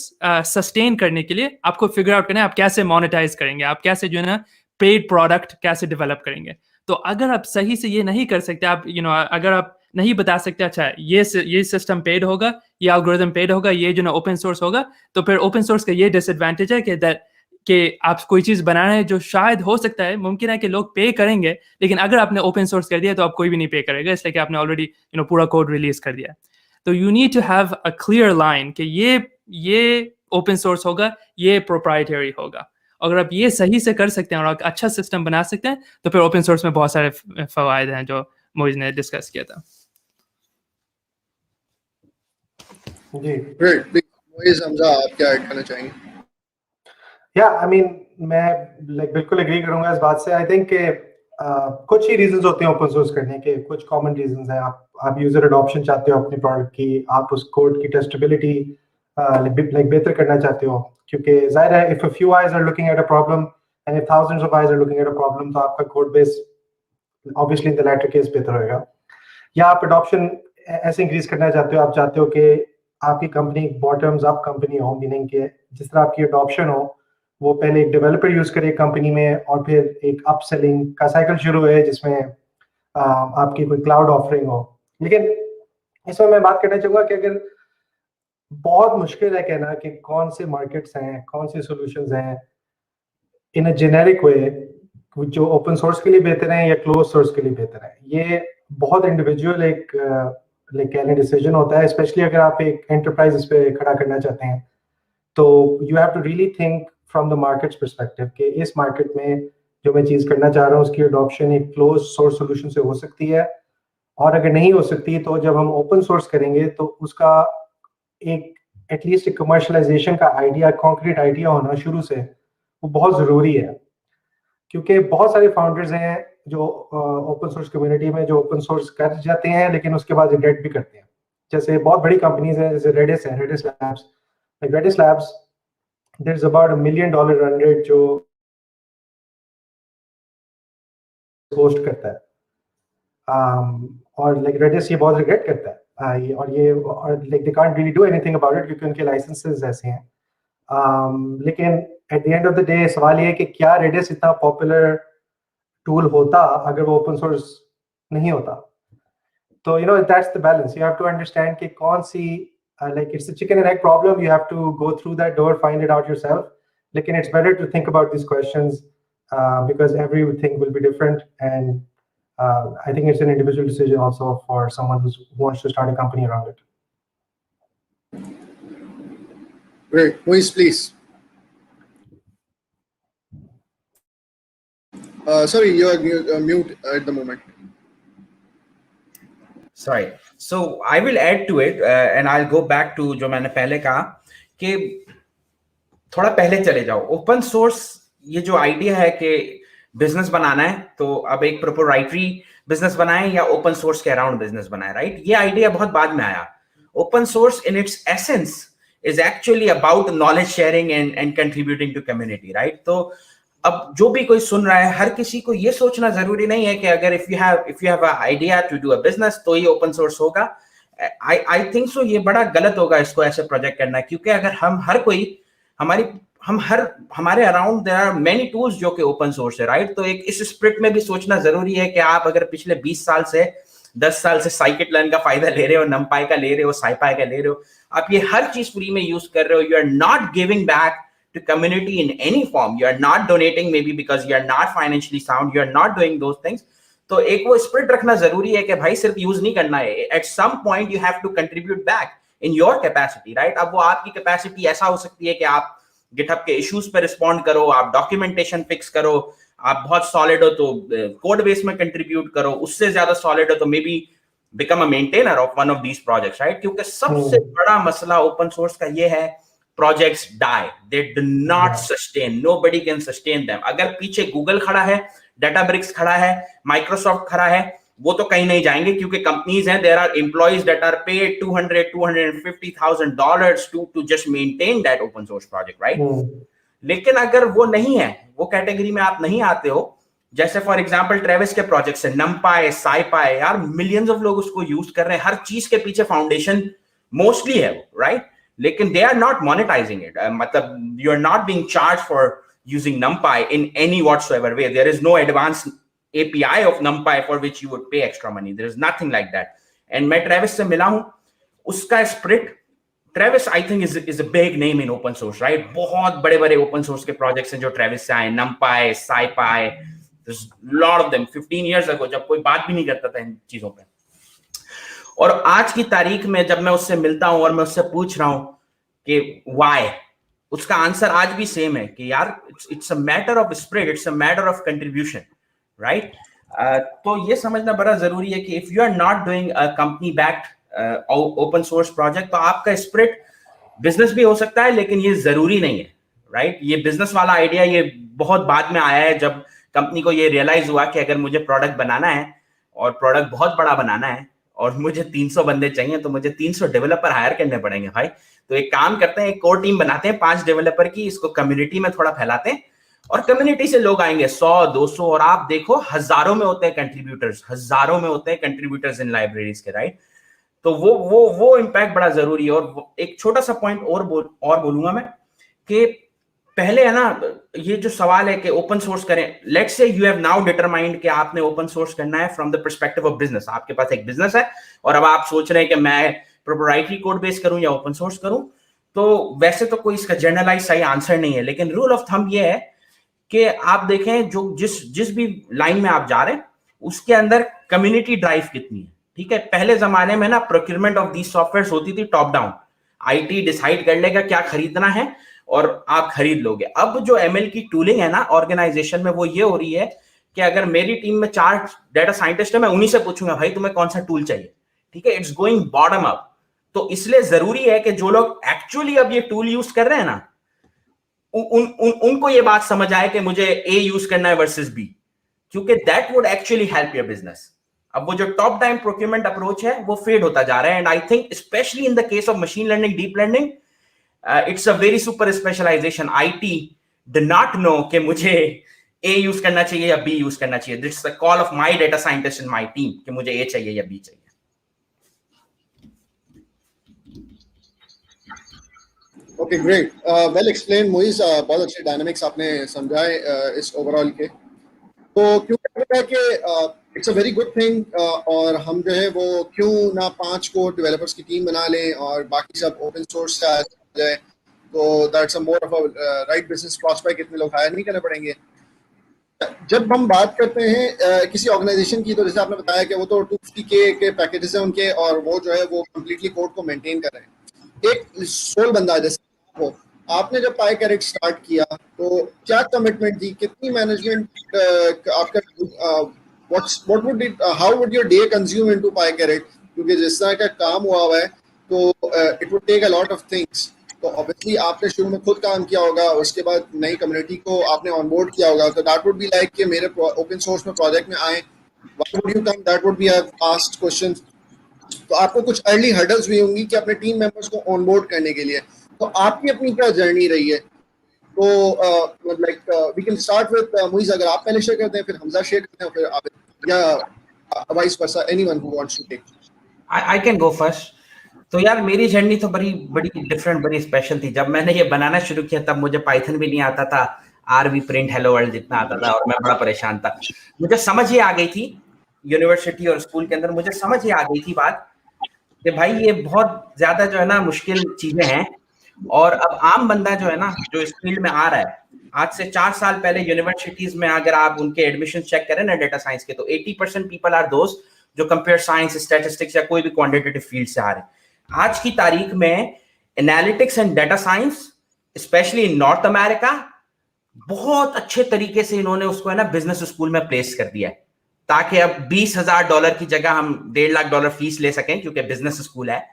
सस्टेन करने के लिए आपको फिगर आउट करना है आप कैसे मोनेटाइज करेंगे, आप कैसे जो है ना पेड प्रोडक्ट कैसे डेवलप करेंगे। तो अगर आप सही से ये नहीं कर सकते, आप अगर आप नहीं बता सकते अच्छा ये सिस्टम पेड होगा, ये एल्गोरिथम पेड होगा, ये जो ना ओपन सोर्स होगा, तो फिर ओपन सोर्स का ये डिसएडवांटेज है कि आप कोई चीज बना रहे हैं जो शायद हो सकता है, मुमकिन है कि लोग पे करेंगे, लेकिन अगर आपने ओपन सोर्स कर दिया तो आप कोई भी नहीं पे करेगा, इसलिए कि आपने ऑलरेडी पूरा कोड रिलीज कर दिया। तो you need to have a clear line कि ये ओपन सोर्स होगा, ये प्रोप्राइटरी होगा, अगर आप ये सही से कर सकते हैं और अच्छा सिस्टम बना सकते हैं तो फिर ओपन सोर्स में बहुत सारे फवायद हैं जो मोइज ने डिस्कस किया था। जी ग्रेट, मोइज, हमजा, आप क्या ऐड करना चाहेंगे? या आई मीन मैं बिल्कुल एग्री करूंगा इस बात से। आई थिंक कि कुछ ही रीजंस होते हैं ओपन सोर्स करने के, कुछ कॉमन रीजंस हैं। आप यूजर अडॉप्शन चाहते हो अपने प्रोडक्ट की, आप उस कोड की टेस्टेबिलिटी बेहतर करना चाहते हो, क्योंकि जाहिर है if a few eyes are looking at a problem and if thousands of eyes are looking at a problem, तो आपका code base obviously in the latter case बेहतर होगा। या आप अडॉप्शन ऐसे इंक्रीज करना चाहते हो, आप चाहते हो कि आपकी कंपनी बॉटम्स अप कंपनी हो, मीनिंग के जिस तरह आपकी अडॉप्शन हो वो पहले एक डेवलपर यूज करे कंपनी में और फिर एक अपसेलिंग का साइकिल शुरू है जिसमें आपकी कोई क्लाउड ऑफरिंग हो। लेकिन इसमें मैं बात करना चाहूंगा कि अगर बहुत मुश्किल है कहना कि कौन से मार्केट्स हैं, कौन से सॉल्यूशंस हैं इन अ जेनेरिक वे जो ओपन सोर्स के लिए बेहतर है या क्लोज सोर्स के लिए बेहतर है। ये बहुत इंडिविजुअल एक कहने डिसीजन होता है, स्पेशली अगर आप एक एंटरप्राइज इस पे खड़ा करना चाहते हैं तो you have to really think from the markets perspective कि इस मार्केट में जो मैं चीज़ करना चाह रहा हूँ उसकी अडॉप्शन एक क्लोज सोर्स सॉल्यूशन से हो सकती है, और अगर नहीं हो सकती तो जब हम ओपन सोर्स करेंगे तो उसका एक एटलीस्ट एक कमर्शलाइजेशन का आइडिया, कॉन्क्रीट आइडिया होना शुरू से वो बहुत ज़रूरी है। क्योंकि बहुत सारे फाउंडर्स हैं जो ओपन सोर्स कम्युनिटी में जो ओपन सोर्स कर जाते हैं लेकिन उसके बाद रिग्रेट भी करते हैं। जैसे बहुत बड़ी कंपनीज हैं, जैसे रेडिस है, Redis Labs, Redis Labs there is about $1 million run rate जो होस्ट करता है। और रेडिस ये बहुत रिग्रेट करता है और they can't really do anything about it क्योंकि उनके लाइसेंसेस ऐसे हैं। लेकिन at the end of the day सवाल ये है कि क्या रेडिस इतना पॉपुलर टूल होता अगर वो ओपन सोर्स नहीं होता। तो that's the balance, you have to understand कि कौन सी it's a chicken and egg problem, you have to go through that door, find it out yourself. लेकिन it's better to think about this questions because everything will be different, and I think it's an individual decision also for someone who wants to start a company around it. Great, Moiz, please. Sorry, you are mute at the moment. Sorry. So I will add to it and I'll go back to जो मैंने पहले कहा कि थोड़ा पहले चले जाओ। Open source ये जो आइडिया है कि बिजनेस बनाना है तो अब एक प्रोप्राइटरी बिजनेस बनाएं या ओपन सोर्स के अराउंड बिजनेस बनाएं, राइट? ये आइडिया बहुत बाद में आया। Open source in its essence is actually about knowledge sharing and contributing to community, right? तो अब जो भी कोई सुन रहा है, हर किसी को ये सोचना जरूरी नहीं है कि अगर if you have a idea to do a business तो ये ओपन सोर्स होगा। आई थिंक सो ये बड़ा गलत होगा इसको ऐसे प्रोजेक्ट करना, क्योंकि अगर हमारे around there are many tools जो कि ओपन सोर्स है, राइट? तो एक इस स्पिरिट में भी सोचना जरूरी है कि आप अगर पिछले 20 साल से 10 साल से साइकिट लर्न का फायदा ले रहे हो, नमपाई का ले रहे हो, साइपाई का ले रहे हो, आप ये हर चीज फ्री में यूज कर रहे हो, you are not giving back to community in any form, you are not donating maybe because you are not financially sound, you are not doing those things. तो एक वो स्पिरिट रखना जरूरी है कि भाई सिर्फ यूज नहीं करना है, at some point you have to contribute back in your capacity, right? अब वो आपकी कैपेसिटी ऐसा हो सकती है कि आप GitHub के इश्यूज पे रिस्पॉन्ड करो, आप डॉक्यूमेंटेशन फिक्स करो, आप बहुत सॉलिड हो तो कोड बेस में कंट्रीब्यूट करो, उससे ज्यादा सॉलिड हो तो may be become a maintainer of one of these projects, right? क्योंकि सबसे बड़ा मसला ओपन सोर्स का ये है, projects die, they do not sustain, nobody can sustain them. अगर पीछे गूगल खड़ा है, Databricks खड़ा है, Microsoft खड़ा है, वो तो कहीं नहीं जाएंगे क्योंकि कंपनीज हैं, there are employees that are paid $250,000 to just maintain that open source project, right? लेकिन अगर वो नहीं है, वो कैटेगरी में आप नहीं आते हो, जैसे फॉर एग्जांपल ट्रेविस के प्रोजेक्ट्स है, NumPy, SciPy, यार मिलियंस ऑफ लोग उसको यूज कर रहे हैं, हर चीज के पीछे फाउंडेशन मोस्टली है वो, राइट? लेकिन they are not monetizing it. मतलब you are not being charged for using NumPy in any whatsoever way. There is no advanced API of NumPy for which you would pay extra money. There is nothing like that. And मैं Travis से मिला हूँ, उसका spirit, Travis I think is a big name in open source, right? बहुत बड़े-बड़े open source के projects हैं जो ट्रेविस से आए, NumPy, SciPy, there's a lot of them. 15 years ago जब कोई बात भी नहीं करता था इन चीजों पे, और आज की तारीख में जब मैं उससे मिलता हूं और मैं उससे पूछ रहा हूं कि वाई, उसका आंसर आज भी सेम है कि यार it's a matter of spirit, it's a matter of contribution, right? तो ये समझना बड़ा जरूरी है कि if you are not doing a company backed open source project, तो आपका स्प्रिट बिजनेस भी हो सकता है लेकिन ये जरूरी नहीं है, राइट? ये बिजनेस वाला आइडिया ये बहुत बाद में आया है, जब कंपनी को ये रियलाइज हुआ कि अगर मुझे प्रोडक्ट बनाना है और प्रोडक्ट बहुत बड़ा बनाना है और मुझे 300 बंदे चाहिए, तो मुझे 300 डेवलपर हायर करने पड़ेंगे भाई। तो एक काम करते हैं, एक कोर टीम बनाते हैं 5 डेवलपर की, इसको कम्युनिटी में थोड़ा फैलाते हैं और कम्युनिटी से लोग आएंगे 100 200, और आप देखो हजारों में होते हैं कंट्रीब्यूटर्स, हजारों में होते हैं कंट्रीब्यूटर्स इन लाइब्रेरीज के, राइट? तो वो इम्पैक्ट बड़ा जरूरी है। और एक छोटा सा पॉइंट और बोलूंगा मैं कि पहले है ना, ये जो सवाल है कि ओपन सोर्स करें, let's say you have now determined कि आपने ओपन सोर्स करना है from the perspective of business. आपके पास एक बिजनेस है और अब आप सोच रहे हैं कि मैं प्रोप्राइटरी कोड बेस करूं या ओपन सोर्स करूं। तो वैसे तो कोई इसका जनरलाइज सही आंसर नहीं है, लेकिन रूल ऑफ थंब ये है कि आप देखें जो जिस भी लाइन में आप जा रहे हैं उसके अंदर कम्युनिटी ड्राइव कितनी है, ठीक है? पहले जमाने में ना प्रोक्यूरमेंट ऑफ दीज सॉफ्टवेयर होती थी टॉप डाउन, आईटी डिसाइड कर लेगा क्या खरीदना है और आप खरीद लोगे। अब जो एमएल की टूलिंग है ना ऑर्गेनाइजेशन में, वो ये हो रही है कि अगर मेरी टीम में 4 डेटा साइंटिस्ट है, मैं उन्हीं से पूछूंगा भाई तुम्हें कौन सा टूल चाहिए, ठीक है? It's going bottom up. तो इसलिए जरूरी है कि जो लोग एक्चुअली अब ये टूल यूज कर रहे हैं ना, उनको ये बात समझ आए कि मुझे ए यूज करना है वर्सेस बी, क्योंकि that would actually help your business. अब वो जो टॉप डाउन प्रोक्यूरमेंट अप्रोच है वो फेड होता जा रहा है, and I think specially in the case of machine learning, deep learning, it's a very super specialization. It do not know कि मुझे ए यूज करना चाहिए या बी यूज करना चाहिए। That's the call of my data scientist in my team कि मुझे A चाहिए या बी चाहिए। Okay, great, well explain Moez. बहुत अच्छे डायनामिक्स आपने समझाए इस ओवरऑल के। तो क्यों कहता है कि it's a very good thing, और हम जो है वो क्यों ना 5 कोर डेवलपर्स की टीम बना लें और बाकी सब ओपन सोर्स से आ जाए, तो that's a more of a right business prospect, इतने लोग हायर नहीं करने पड़ेंगे। जब हम बात करते हैं किसी ऑर्गेनाइजेशन की, तो जैसे आपने बताया कि वो तो 250K के पैकेजेस हैं उनके, और वो जो है वो कम्प्लीटली कोड को मेंटेन कर रहे हैं। एक सोल बंदा जैसे वो, आपने जब PyCaret स्टार्ट किया तो क्या कमिटमेंट दी, कितनी मैनेजमेंट आपका, what would it, how would your day consume into PyCaret? क्योंकि जिस तरह का काम हुआ है तो it would take a lot of things. तो ऑब्वियसली आपने शुरू में खुद काम किया होगा, उसके बाद नई कम्युनिटी को आपने ऑनबोर्ड किया होगा, तो दैट वुड बी लाइक कि मेरे ओपन सोर्स में प्रोजेक्ट में आए, why would you come, that would be have asked questions. तो आपको कुछ अर्ली हर्डल्स भी होंगी कि अपने टीम मेंबर्स को ऑनबोर्ड करने के लिए। तो आपकी अपनी क्या जर्नी रही है? तो like we can start with Moez, अगर आप पहले शेयर करते हैं, फिर हमजा शेयर करते हैं, फिर आबिद, या vice versa, anyone who wants to take. I can go first. तो यार मेरी जर्नी तो बड़ी बड़ी डिफरेंट, बड़ी स्पेशल थी। जब मैंने ये बनाना शुरू किया तब मुझे पाइथन भी नहीं आता था, आरवी प्रिंट हेलो वर्ल्ड जितना आता था, और मैं बड़ा परेशान था। मुझे समझ ही आ गई थी यूनिवर्सिटी और स्कूल के अंदर, मुझे समझ ही आ गई थी बात कि भाई ये बहुत ज्यादा जो है ना मुश्किल चीजें हैं। और अब आम बंदा जो है ना, जो इस फील्ड में आ रहा है, आज से 4 साल पहले यूनिवर्सिटीज में अगर आप उनके एडमिशन चेक करें ना डेटा साइंस के, तो 80% पीपल आर दोस्त जो कंप्यूटर साइंस, स्टैटिस्टिक्स या कोई भी क्वांटिटेटिव फील्ड से आ रहे हैं। आज की तारीख में analytics and data science specially in north America बहुत अच्छे तरीके से इन्होंने उसको है ना बिजनेस स्कूल में प्लेस कर दिया है, ताकि अब $20,000 की जगह हम $1.5 लाख फीस ले सकें, क्योंकि बिजनेस स्कूल है।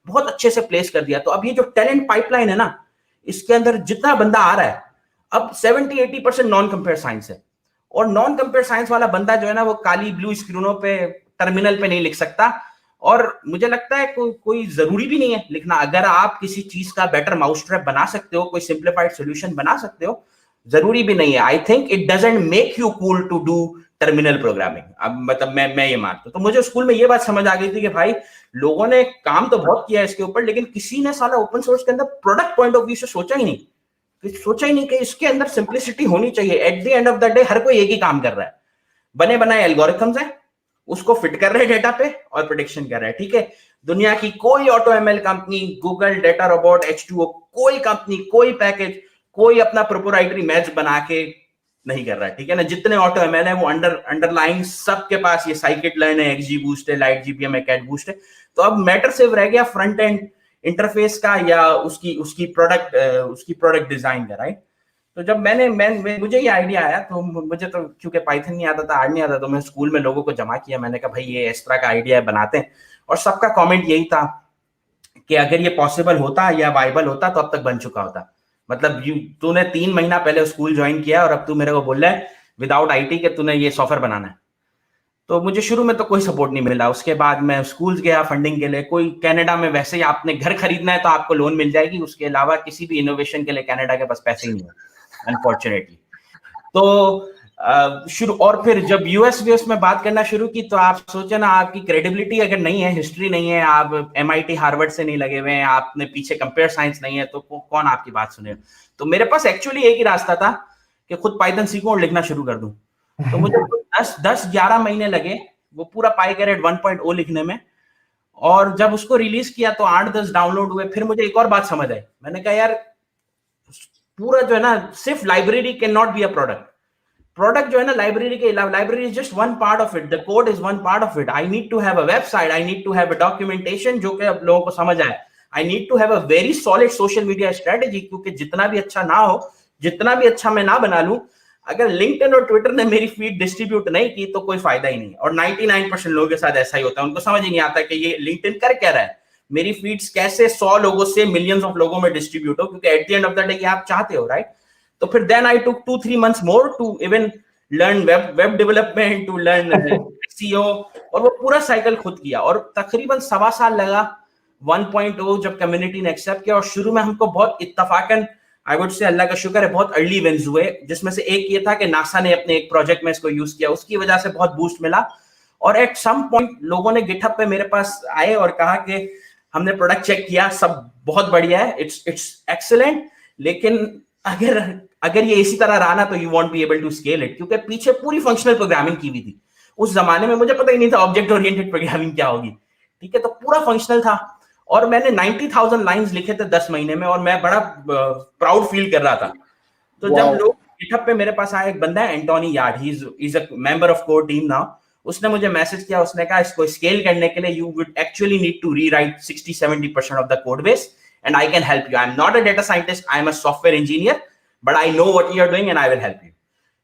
बहुत अच्छे से प्लेस कर दिया। तो अब ये जो टैलेंट पाइपलाइन है ना, इसके अंदर जितना बंदा आ रहा है, अब 70-80% नॉन कंप्यूटर साइंस है। और नॉन कंप्यूटर साइंस वाला बंदा जो है ना, वो काली ब्लू स्क्रीनों पे टर्मिनल पे नहीं लिख सकता। और मुझे लगता है कोई जरूरी भी नहीं है लिखना। अगर आप किसी चीज का बेटर माउसट्रैप बना सकते हो, कोई सिंप्लीफाइड सोल्यूशन बना सकते हो, जरूरी भी नहीं है। I think it doesn't make you cool to do terminal programming. अब मतलब मैं ये मानता हूं। तो मुझे स्कूल में ये बात समझ आ गई थी कि भाई लोगों ने काम तो बहुत किया है इसके ऊपर, लेकिन किसी ने साला ओपन सोर्स के अंदर प्रोडक्ट पॉइंट ऑफ व्यू से सोचा ही नहीं कि इसके अंदर सिंप्लिसिटी होनी चाहिए। At the end of the day हर कोई एक ही काम कर रहा है, बने बनाए एल्गोरिथम्स हैं, उसको फिट कर रहे हैं डेटा पे और प्रेडिक्शन कर रहे हैं, ठीक है। दुनिया की कोई auto ML company, Google, data robot, H2O, कोई कंपनी, कोई पैकेज, कोई अपना प्रोप्राइटरी मैच बना के नहीं कर रहा है, ठीक है ना। जितने ऑटो एमएल है वो अंडरलाइंग सबके पास ये साइकिट लर्न है, XGBoost है, लाइट GPM है, कैट बूस्ट है। तो अब मैटर सिर्फ रह गया फ्रंट एंड इंटरफेस का या उसकी प्रोडक्ट डिजाइन का, राइट? तो जब मुझे ये आइडिया आया, तो मुझे तो क्योंकि पाइथन नहीं आता था, आर नहीं आता, तो मैं स्कूल में लोगों को जमा किया, मैंने कहा भाई ये इस तरह का आइडिया है, बनाते हैं। और सबका कमेंट यही था कि अगर ये पॉसिबल होता या वाइबल होता तो अब तक बन चुका होता। मतलब तूने 3 महीना पहले स्कूल ज्वाइन किया और अब तू मेरे को बोल रहा है विदाउट आईटी कि तूने ये सॉफ्टवेयर बनाना है। तो मुझे शुरू में तो कोई सपोर्ट नहीं मिला। उसके बाद मैं स्कूल गया फंडिंग के लिए। कोई कनाडा में वैसे ही आपने घर खरीदना है तो आपको लोन मिल जाएगी, उसके अलावा किसी भी इनोवेशन के लिए कनाडा के पास पैसे ही नहीं है, अनफॉर्चुनेटली। तो शुरू, और फिर जब यूएस में बात करना शुरू की, तो आप सोचे ना, आपकी क्रेडिबिलिटी अगर नहीं है, हिस्ट्री नहीं है, आप एमआईटी हार्वर्ड से नहीं लगे हुए हैं, आपने पीछे कंप्यूटर साइंस नहीं है, तो कौन आपकी बात सुने। तो मेरे पास एक्चुअली एक ही रास्ता था कि खुद पाइथन सीखूं और लिखना शुरू कर दूं। तो मुझे 10-11 महीने लगे वो पूरा पाइथन 1.0 लिखने में। और जब उसको रिलीज किया तो 8-10 डाउनलोड हुए। फिर मुझे एक और बात समझ आई, मैंने कहा यार पूरा जो है ना, सिर्फ library can not be a product जो है ना, लाइब्रेरी के अलावा, library is just one part of it, the code is one part of it. I need to have a website, I need to have a documentation जो कि अब लोगों को समझ आए। I need to have a very solid social media strategy, क्योंकि जितना भी अच्छा ना हो, जितना भी अच्छा मैं ना बना लूं, अगर लिंक्डइन और ट्विटर ने मेरी फीड डिस्ट्रीब्यूट नहीं की तो कोई फायदा ही नहीं। और 99% लोगों के साथ ऐसा ही होता है, उनको समझ ही नहीं आता कि ये लिंक्डइन कर क्या रहा है, मेरी फीड्स कैसे 100 लोगों से मिलियंस ऑफ लोगों में डिस्ट्रीब्यूट हो, क्योंकि at the end of the day आप चाहते हो, राइट? तो फिर then I took 2-3 months more to even learn web development, to learn SEO, और वो पूरा साइकिल खुद किया। और तकरीबन 1.25 साल लगा 1.0 जब कम्युनिटी ने एक्सेप्ट किया। और शुरू में हमको बहुत इत्तफाकन, आई वुड से अल्लाह का शुक्र है, बहुत अर्ली विन्स हुए, जिसमें से एक ये था कि नासा ने अपने एक प्रोजेक्ट में इसको यूज किया, उसकी वजह से बहुत बूस्ट मिला। और एट सम पॉइंट लोगों ने गिटहब पे मेरे पास आए और कहा कि हमने प्रोडक्ट चेक किया, सब बहुत बढ़िया है, इट्स एक्सीलेंट, लेकिन अगर ये इसी तरह रहा ना तो you won't be able to scale it, क्योंकि पीछे पूरी फंक्शनल प्रोग्रामिंग की हुई थी। उस जमाने में मुझे पता ही नहीं था ऑब्जेक्ट ओरिएंटेड प्रोग्रामिंग क्या होगी, ठीक है? तो पूरा फंक्शनल था और मैंने 90,000 लाइंस लिखे थे 10 महीने में, और मैं बड़ा प्राउड फील कर रहा था। तो जब लोग गिटहब पे मेरे पास आया, एक बंदा है Antoni Yard, he is a member of core team now, उसने मुझे मैसेज किया, उसने कहा इसको स्केल करने के लिए you would actually need to rewrite 60-70% of the code base and I can help you. I am not a data scientist, I am a software engineer, but I know what you are doing and I will help you.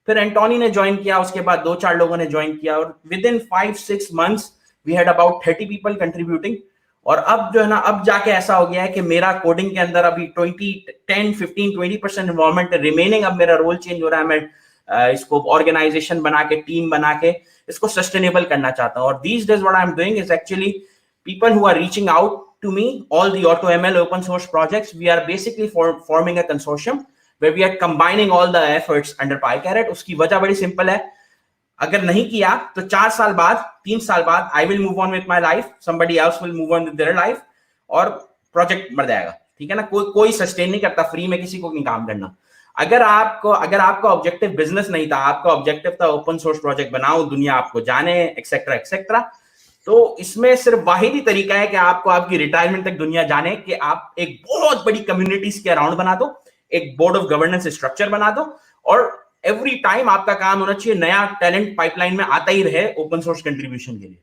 फिर Antoni ने join किया, उसके बाद 2-4 लोगों ने join किया, और within 5-6 months we had about 30 people contributing. और अब जो है ना, अब जाके ऐसा हो गया है कि मेरा कोडिंग के अंदर अभी 10-15-20% इन्वॉल्वमेंट रिमेनिंग। अब मेरा रोल चेंज हो रहा है, मैं इसको ऑर्गेनाइजेशन बना के, टीम बना के इसको सस्टेनेबल करना चाहता हूं। और these days what I'm doing is actually people who are reaching out to me, all the AutoML open source projects, we are basically forming a consortium where we are combining all the efforts under PyCaret। उसकी वजह बड़ी simple है, अगर नहीं किया तो 4 साल बाद, 3 साल बाद I will move on with my life, somebody else will move on with their life, और प्रोजेक्ट मर जाएगा, ठीक है ना? कोई सस्टेन नहीं करता, फ्री में किसी को नहीं काम करना। अगर आपका ऑब्जेक्टिव बिजनेस नहीं था, आपका ऑब्जेक्टिव था ओपन सोर्स प्रोजेक्ट बनाओ, दुनिया आपको जाने, एक्सेट्रा एक्सेट्रा, तो इसमें सिर्फ वाहिद ही तरीका है कि आपको आपकी रिटायरमेंट तक दुनिया जाने, कि आप एक बहुत बड़ी कम्युनिटीज के अराउंड बना दो, एक बोर्ड ऑफ गवर्नेंस स्ट्रक्चर बना दो, और एवरी टाइम आपका काम होना चाहिए नया टैलेंट पाइपलाइन में आता ही रहे ओपन सोर्स कंट्रीब्यूशन के लिए,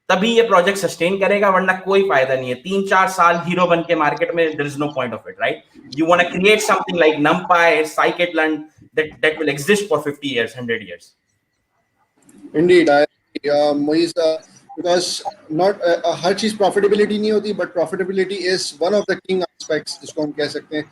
तभी ये प्रोजेक्ट सस्टेन करेगा, वरना कोई फायदा नहीं है। 3-4 साल हीरो बन के मार्केट में, there is no point of it, right? You want to create something like NumPy, scikit-learn that will exist for 50 years, 100 years. Indeed, Moiz, because not हर चीज profitability नहीं होती, but profitability is one of the king aspects जिसको हम कह सकते हैं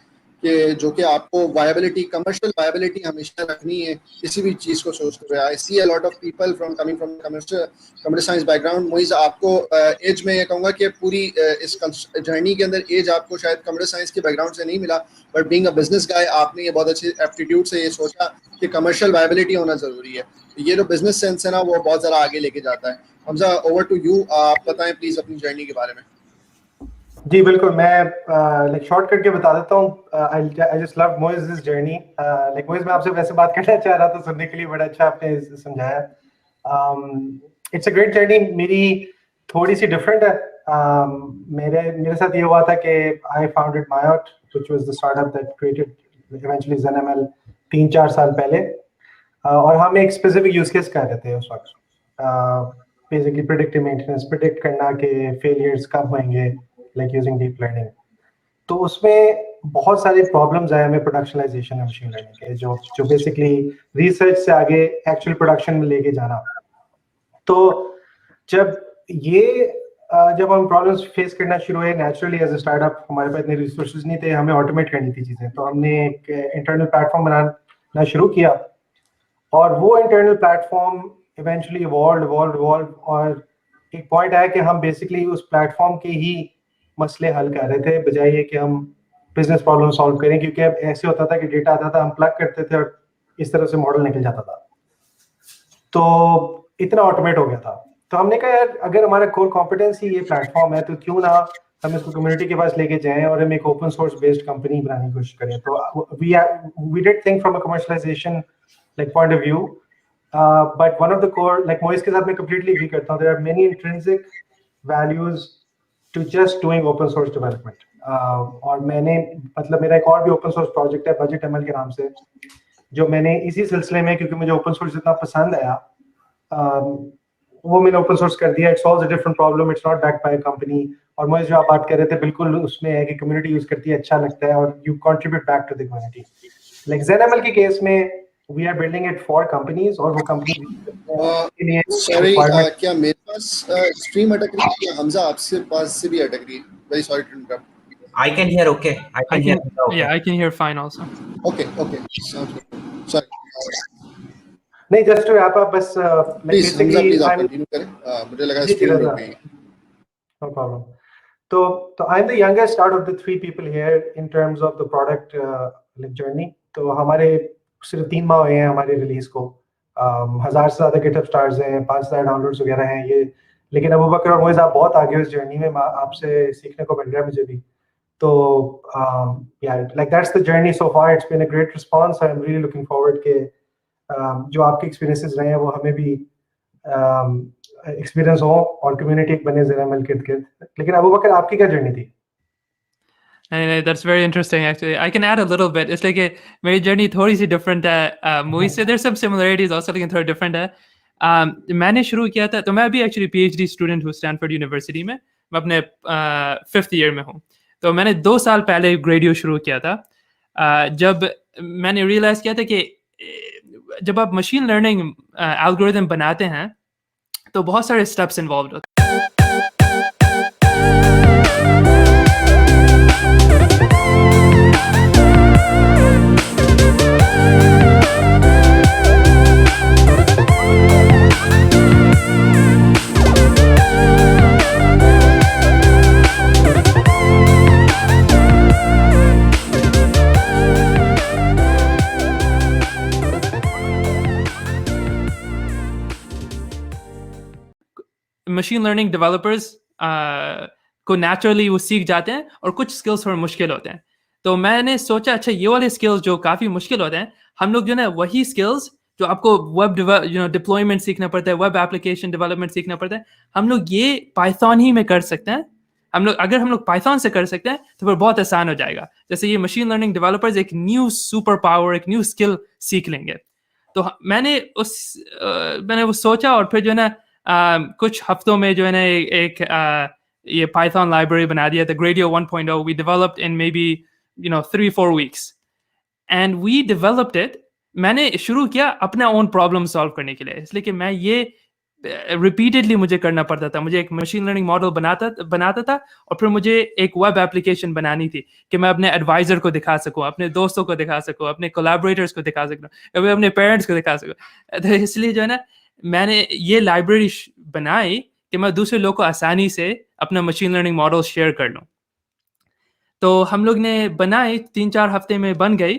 कि जो कि आपको वायबिलिटी, कमर्शियल वायबिलिटी हमेशा रखनी है किसी भी चीज़ को सोचते हुए। I see a lot of people from coming from computer science background. Moiz, आपको एज में ये कहूँगा कि पूरी इस जर्नी के अंदर एज आपको शायद कंप्यूटर साइंस के बैकग्राउंड से नहीं मिला, but being a business guy आपने ये बहुत अच्छे एप्टीट्यूड से ये सोचा कि कमर्शियल वायबिलिटी होना ज़रूरी है। ये जो बिजनेस सेंस है ना, वो बहुत ज़्यादा आगे लेके जाता है। हमजा, ओवर टू यू, आप बताएं प्लीज़ अपनी जर्नी के बारे में। जी बिल्कुल, मैं लाइक शॉर्ट करके बता देता हूँ। I just love Moiz this journey. Like Moiz, मैं आपसे वैसे बात करना चाह रहा था, सुनने के लिए बड़ा अच्छा आपने समझाया। It's a great journey. मेरी थोड़ी सी डिफरेंट है। मेरे साथ ये हुआ था कि I founded Maiot, which was the startup that created eventually ZenML 3-4 साल पहले। और हम एक स्पेसिफिक यूज केस कर रहे थे उस वक्त, बेसिकली प्रेडिक्टिव मेंटेनेंस, प्रेडिक्ट करना कि फेलियर्स कब होंगे, like using deep learning। तो उसमें बहुत सारे प्रॉब्लम्स आए हमें प्रोडक्शनलाइजेशन में मशीन लर्निंग के, जो बेसिकली रिसर्च से आगे एक्चुअल प्रोडक्शन में लेके जाना। तो जब हम प्रॉब्लम्स फेस करना शुरू हुए, नेचुरली एज अ स्टार्टअप हमारे पास इतने रिसोर्सेज नहीं थे, हमें ऑटोमेट करनी थी चीज़ें, तो हमने एक इंटरनल प्लेटफॉर्म बनाना शुरू किया, और वो इंटरनल प्लेटफॉर्म इवेंचुअली इवॉल्व, और एक पॉइंट आया कि हम बेसिकली उस प्लेटफॉर्म के ही मसले हल कर रहे थे, बजाय ये कि हम बिजनेस प्रॉब्लम सॉल्व करें, क्योंकि अब ऐसे होता था कि डेटा आता था, हम प्लग करते थे और इस तरह से मॉडल निकल जाता था, तो इतना ऑटोमेट हो गया था। तो हमने कहा यार, अगर हमारा कोर कॉम्पिटेंस ही ये प्लेटफॉर्म है, तो क्यों ना हम इसको कम्युनिटी के पास लेके जाएं और हम एक ओपन सोर्स बेस्ड कंपनी बनाने की कोशिश करें। तो we did think from a commercialization like point of view, but one of the core, like Moez के साथ मैं कंप्लीटली एग्री करता हूं, there are many intrinsic values to just doing open source development. और मैंने, मतलब मेरा एक और भी ओपन सोर्स प्रोजेक्ट है बजट एमएल के नाम से, जो मैंने इसी सिलसिले में, क्योंकि मुझे ओपन सोर्स इतना पसंद आया, वो मैंने ओपन सोर्स कर दिया। It solves a different problem, it's not backed by a company. और मुझे जो आप बात कर रहे थे, बिल्कुल उसमें है कि कम्युनिटी यूज करती है, अच्छा लगता है, और you contribute back to the community. Like ZenML के केस में we are building it for companies, और वो कंपनी के लिए सॉरी, क्या मेरे पास स्ट्रीम अटक रही है या हमजा आपसे पास से भी अटक रही है? Very sorry to interrupt. I can hear okay. I can hear okay. Yeah, I can hear fine also. Okay, sounds good. Sorry. नहीं, जस्ट टू रैप अप, बस प्लीज हमजा, प्लीज आप कंटिन्यू करें। मुझे लगा स्ट्रीम रुक गई। No problem. तो I am the youngest out of the 3 people here in terms of the product journey। तो हमारे सिर्फ 3 माह हुए हैं हमारे रिलीज को, 1000 से ज्यादा गिटहब स्टार्स हैं, 5000 डाउनलोड्स वगैरह हैं ये। लेकिन अबू बकर और मोइज़, आप बहुत आगे हो इस जर्नी में, आपसे सीखने को मिल रहा है मुझे भी। तो yeah, like that's the journey so far. It's been a great response. I'm really looking forward के जो आपके एक्सपीरियंसेस रहे हैं वो हमें भी एक्सपीरियंस हो और कम्युनिटी एक बने ZenML के इर्द-गिर्द। लेकिन अबू बकर, आपकी क्या जर्नी थी? And that's very interesting, actually. I can add a little bit. It's like मेरी journey थोड़ी सी different है मूवी से। There's some similarities also, लेकिन थोड़ा different है। मैंने शुरू किया था, तो मैं अभी actually PhD student हूँ स्टैनफोर्ड यूनिवर्सिटी में। मैं अपने 5th year में हूँ। तो मैंने 2 साल पहले ग्रेडियो शुरू किया था, जब मैंने रियलाइज किया था कि जब आप मशीन लर्निंग एल्गोरिथम बनाते हैं तो बहुत सारे स्टेप्स इन्वॉल्व होते हैं। मशीन लर्निंग डेवलपर्स को नेचुरली वो सीख जाते हैं, और कुछ स्किल्स थोड़े मुश्किल होते हैं। तो मैंने सोचा, अच्छा ये वाले स्किल्स जो काफ़ी मुश्किल होते हैं, हम लोग जो है वही स्किल्स जो आपको वेब डिप्लॉयमेंट सीखना पड़ता है, वेब एप्लीकेशन डेवलपमेंट सीखना पड़ता है, हम लोग ये पाइथन ही में कर सकते हैं। अगर हम लोग पाइथन से कर सकते हैं तो फिर बहुत आसान हो जाएगा। जैसे ये मशीन लर्निंग डेवलपर्स एक न्यू सुपर पावर, एक न्यू स्किल सीख लेंगे। तो मैंने वो सोचा, और फिर जो है ना कुछ हफ्तों में जो है ना एक ये पाइथन लाइब्रेरी बना दिया था, Gradio 1.0। we developed in maybe 3-4 weeks and we developed it। मैंने शुरू किया अपना ओन प्रॉब्लम सॉल्व करने के लिए, इसलिए कि मैं ये रिपीटेडली मुझे करना पड़ता था। मुझे एक मशीन लर्निंग मॉडल बनाता था, और फिर मुझे एक वेब एप्लीकेशन बनानी थी कि मैं अपने एडवाइजर को दिखा सकूं, अपने दोस्तों को दिखा सकूं, अपने कोलैबोरेटर्स को दिखा सकूं, अपने पेरेंट्स को दिखा सकूं। तो इसलिए जो है ना मैंने ये लाइब्रेरी बनाई कि मैं दूसरे लोगों को आसानी से अपना मशीन लर्निंग मॉडल शेयर कर लूँ। तो हम लोग ने बनाई, 3-4 हफ्ते में बन गई।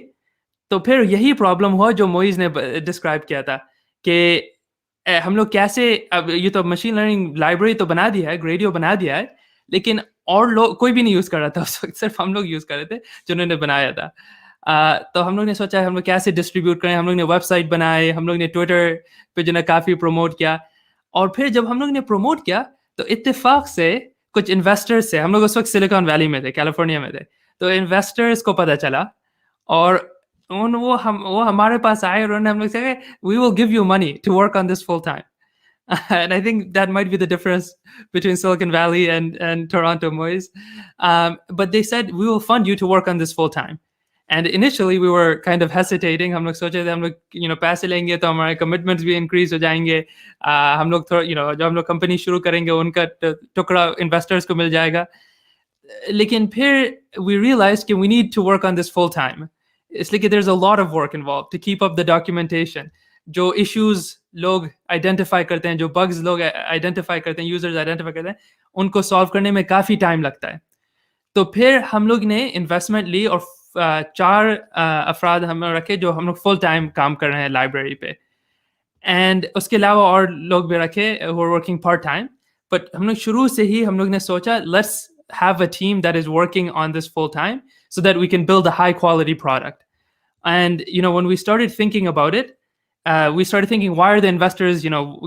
तो फिर यही प्रॉब्लम हुआ जो मोइज़ ने डिस्क्राइब किया था कि हम लोग कैसे, अब ये तो मशीन लर्निंग लाइब्रेरी तो बना दिया है, ग्रेडियो बना दिया है, लेकिन और लोग कोई भी नहीं यूज़ कर रहा था उस वक्त, सिर्फ हम लोग यूज़ कर रहे थे जिन्होंने बनाया था। तो हम लोग ने सोचा हम लोग कैसे डिस्ट्रीब्यूट करें। हम लोग ने वेबसाइट बनाए, हम लोग ने ट्विटर पे जो है काफ़ी प्रमोट किया, और फिर जब हम लोग ने प्रमोट किया तो इत्तेफाक से कुछ इन्वेस्टर्स से, हम लोग उस वक्त सिलिकॉन वैली में थे, कैलिफोर्निया में थे, तो इन्वेस्टर्स को पता चला, और वो हमारे पास आए, और उन्होंने हम लोग से कहा, we will give you money to work on this full time. And I think that might be the difference between Silicon Valley and Toronto, Moise. But they said, we will fund you to work on this full time. And initially we were kind of hesitating. हम लोग सोचे थे हम लोग पैसे लेंगे तो हमारे commitments भी increase हो जाएंगे. हम लोग थोड़ा जब हम लोग कंपनी शुरू करेंगे उनका टुकड़ा investors को मिल जाएगा. लेकिन फिर we realized that we need to work on this full time. इसलिए there's a lot of work involved to keep up the documentation. जो issues लोग identify करते हैं, जो bugs लोग identify करते हैं, users identify करते हैं, उनको solve करने में काफ़ी time लगता है. तो फिर हम लोग ने investment ली और 4 अफराद हम लोग रखे जो हम लोग full time काम कर रहे हैं library पे. And उसके अलावा और लोग भी रखे who are working part time. But हम लोग शुरू से ही हम लोग ने सोचा let's have a team that is working on this full time so that we can build a high quality product. And when we started thinking about it, we started thinking, why are the investors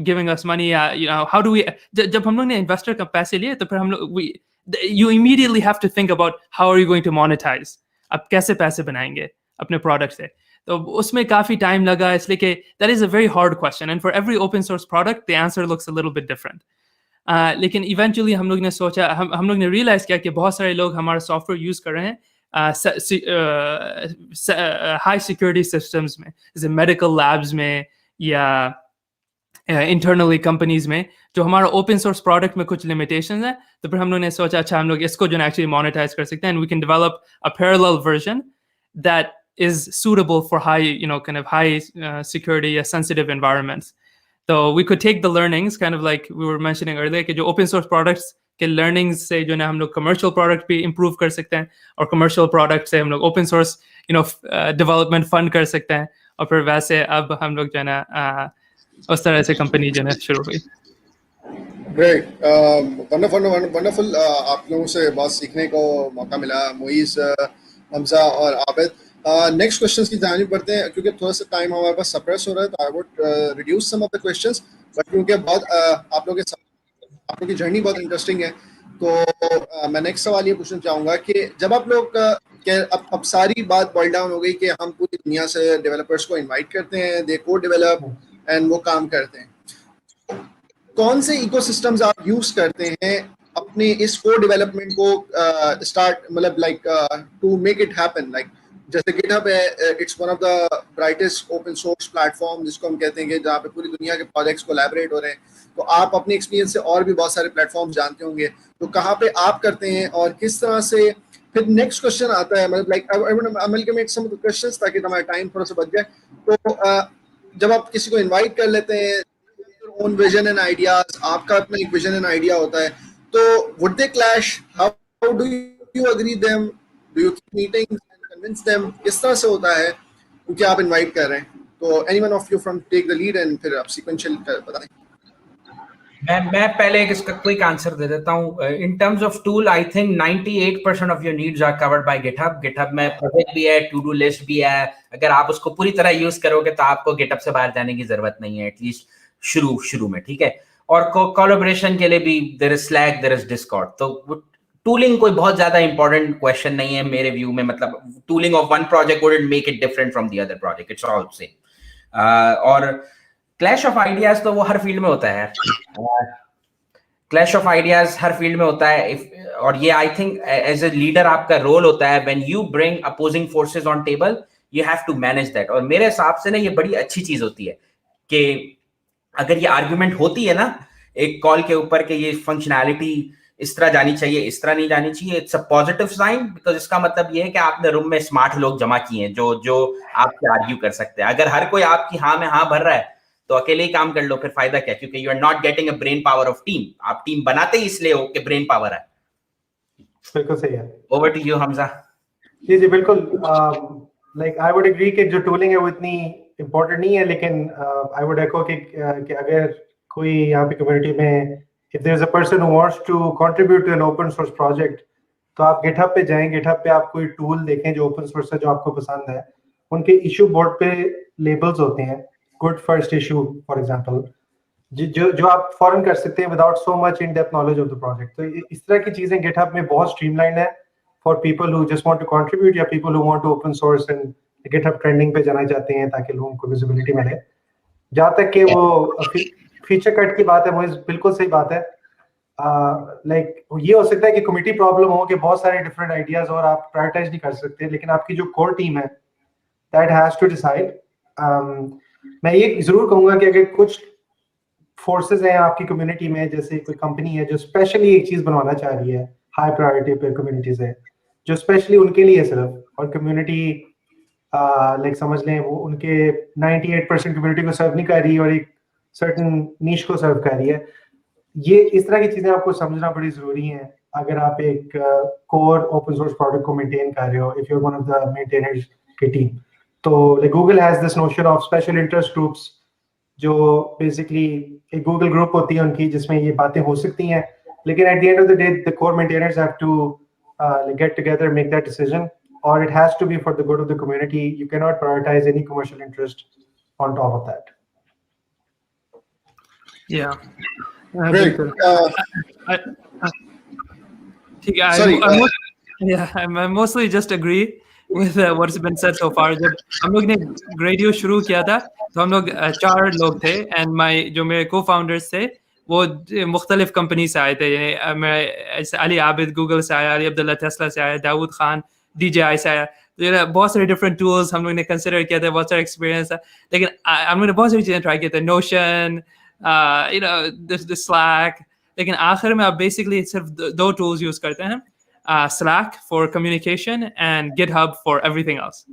giving us money? How do we जब हम लोग ने investor का पैसे लिए तो फिर हम लोग you immediately have to think about how are you going to monetize. आप कैसे पैसे बनाएंगे अपने product से. तो उसमें काफी time लगा इसलिए कि that is a very hard question, and for every open source product the answer looks a little bit different. लेकिन इवेंचुअली हम लोग ने सोचा, हम लोग ने रियलाइज किया कि बहुत सारे लोग हमारा सॉफ्टवेयर यूज कर रहे हैं हाई सिक्योरिटी सिस्टम्स में, जैसे मेडिकल लैब्स में या इंटरनली कंपनीज में, जो हमारा ओपन सोर्स प्रोडक्ट में कुछ लिमिटेशंस हैं. तो फिर हम लोग ने सोचा अच्छा हम लोग इसको जो है एक्चुअली मोनेटाइज कर सकते हैं, and we can develop a parallel version that is suitable for high security sensitive environments. So we could take the learnings, kind of like we were mentioning earlier, कि जो open source products के learnings से जो है हम लोग commercial product भी improve कर सकते हैं, और commercial product से हम लोग open source development fund कर सकते हैं, और फिर वैसे अब हम लोग जो है ना उस तरह से कंपनी जो है शुरू हुई. Great, wonderful. आप लोगों से बहुत सीखने को मौका मिला, मोइज, हमजा और आबिद. नेक्स्ट क्वेश्चंस की जानिब बढ़ते हैं, क्योंकि थोड़ा सा टाइम हमारे पास सप्रेस हो रहा है, तो I would reduce some of the questions, but क्योंकि बहुत आप लोगों की जर्नी बहुत इंटरेस्टिंग है, तो मैं नेक्स्ट सवाल ये पूछना चाहूँगा कि जब आप लोग अब सारी बात बॉइल डाउन हो गई कि हम पूरी दुनिया से डेवलपर्स को इन्वाइट करते हैं, दे कोड डेवलप एंड वो काम करते हैं, कौन से इकोसिस्टम्स आप यूज करते हैं अपने इस कोड डेवलपमेंट को स्टार्ट, मतलब like to make it happen? Like जैसे GitHub है, it's one of the brightest open source platform जिसको हम कहते हैं कि जहाँ पे पूरी दुनिया के प्रोजेक्ट्स कोलैबोरेट हो रहे हैं. तो आप अपने एक्सपीरियंस से और भी बहुत सारे प्लेटफॉर्म्स जानते होंगे, तो कहाँ पे आप करते हैं और किस तरह से? फिर नेक्स्ट क्वेश्चन आता है, मतलब like I want to amalgamate some of the questions ताकि हमारा टाइम थोड़ा सा बच जाए. तो जब आप किसी को इन्वाइट कर लेते हैं, ओन विजन एंड आइडियाज, आपका अपना एक विजन एंड आइडिया होता है, तो would they clash? How do you agree them? Do you keep meetings? Convince them? किस तरह से होता है क्योंकि आप इनवाइट कर रहे हैं? तो anyone of you from take the lead and फिर आप sequential बता दें. मैं पहले इसका क्विक आंसर दे देता हूँ. In terms of tool, I think 98% of your needs are covered by GitHub. GitHub में प्रोजेक्ट भी है, टू डू लिस्ट भी है. अगर आप उसको पूरी तरह यूज करोगे तो आपको GitHub से बाहर जाने की जरूरत नहीं है, एटलीस्ट शुरू में, ठीक है. और कोलैबोरेशन के लिए भी there is Slack, there is Discord. तो टूलिंग कोई बहुत ज्यादा इंपॉर्टेंट क्वेश्चन नहीं है मेरे व्यू में. मतलब tooling of one project wouldn't make it different from the other project, it's all same. और क्लैश ऑफ आइडियाज तो वो हर फील्ड में होता है. क्लैश ऑफ आइडियाज हर फील्ड में होता है. और ये I think as a leader आपका रोल होता है, when you bring opposing forces on table, you have to manage that. और मेरे हिसाब से ना ये बड़ी अच्छी चीज होती है कि अगर ये आर्ग्यूमेंट होती है ना एक कॉल के ऊपर कि ये फंक्शनैलिटी इस तरह जानी चाहिए, इस तरह नहीं जानी चाहिए, it's a positive sign, because इसका मतलब ये है कि आपने रूम में स्मार्ट लोग जमा किए हैं जो आपसे आर्ग्यू कर सकते हैं. अगर हर कोई आपकी हाँ में हाँ भर रहा है तो अकेले ही काम कर लो, फिर फायदा क्या? क्योंकि you are not getting a brain power of team. आप टीम बनाते ही इसलिए हो कि ब्रेन पावर है. बिल्कुल सही है. Over to you Hamza. जी बिल्कुल. लाइक आई वुड एग्री कि जो टूलिंग है वो इतनी इम्पोर्टेंट नहीं है, लेकिन आई वुड एको कि अगर कोई यहाँ पे कम्युनिटी में if there is a person who wants to contribute to an open source project, तो आप GitHub पे जाएं, GitHub पे आप कोई टूल देखें जो open source है, जो आपको पसंद है. उनके इशू बोर्ड पे लेबल्स होते हैं, good first issue for example, जो आप फॉरन कर सकते हैं without so much in depth knowledge of the project. तो इस तरह की चीजें GitHub में बहुत स्ट्रीमलाइन है for people who just want to contribute या people who want to open source and GitHub trending पे जाना चाहते हैं ताकि लोगों को विजिबिलिटी मिले. जहाँ तक कि वो फीचर कट की बात है, वो बिल्कुल सही बात है। लाइक ये हो सकता है कि कमिटी प्रॉब्लम हो कि बहुत सारे डिफरेंट आइडियाज और आप प्रायोरिटाइज नहीं कर सकते, लेकिन आपकी जो कोर टीम है दैट हैज टू डिसाइड। मैं ये जरूर कहूंगा कि अगर कुछ फोर्सेस हैं आपकी कम्युनिटी में, जैसे कोई कंपनी है जो स्पेशली एक चीज बनवाना चाह रही है, हाई प्रायोरिटी पे कम्युनिटीज है जो स्पेशली उनके लिए सिर्फ, और कम्युनिटी लाइक समझ लें वो उनके 98% कम्युनिटी को सर्व नहीं कर रही और एक सर्टन नीश को सर्व कर रही है। ये इस तरह की चीजें आपको समझना बड़ी जरूरी है अगर आप एक कोर ओपन सोर्स प्रोडक्ट को मेंटेन कर रहे हो, if you are one of the maintainers की टीम। तो like Google has this notion of special interest groups, जो बेसिकली एक गूगल ग्रुप होती है उनकी, जिसमें ये बातें हो सकती हैं, लेकिन at the end of the day the core maintainers have to get together, make that decision, or it has to be for the good of the community. You cannot prioritize any commercial interest on top of that. Yeah. Great. Sorry. I mostly just agree with what's been said so far. जब हम लोग ने Gradio शुरू किया था तो हम लोग 4 लोग थे, and जो मेरे co-founders थे वो मुख्तलिफ कंपनी से आए थे। मैं अली आबिद गूगल से आया, अली अब्दुल्ला टेस्ला से आया, दाऊद खान DJI से आया। तो बहुत सारे डिफरेंट टूल्स हम लोग ने कंसिडर किया था, बहुत सारा एक्सपीरियंस था, लेकिन हम लोग ने बहुत सारी चीज़ें ट्राई किया था, नोशन, द स्लैक, लेकिन आखिर में आप बेसिकली सिर्फ 2 टूल्स यूज करते हैं, Slack for communication and GitHub for everything else.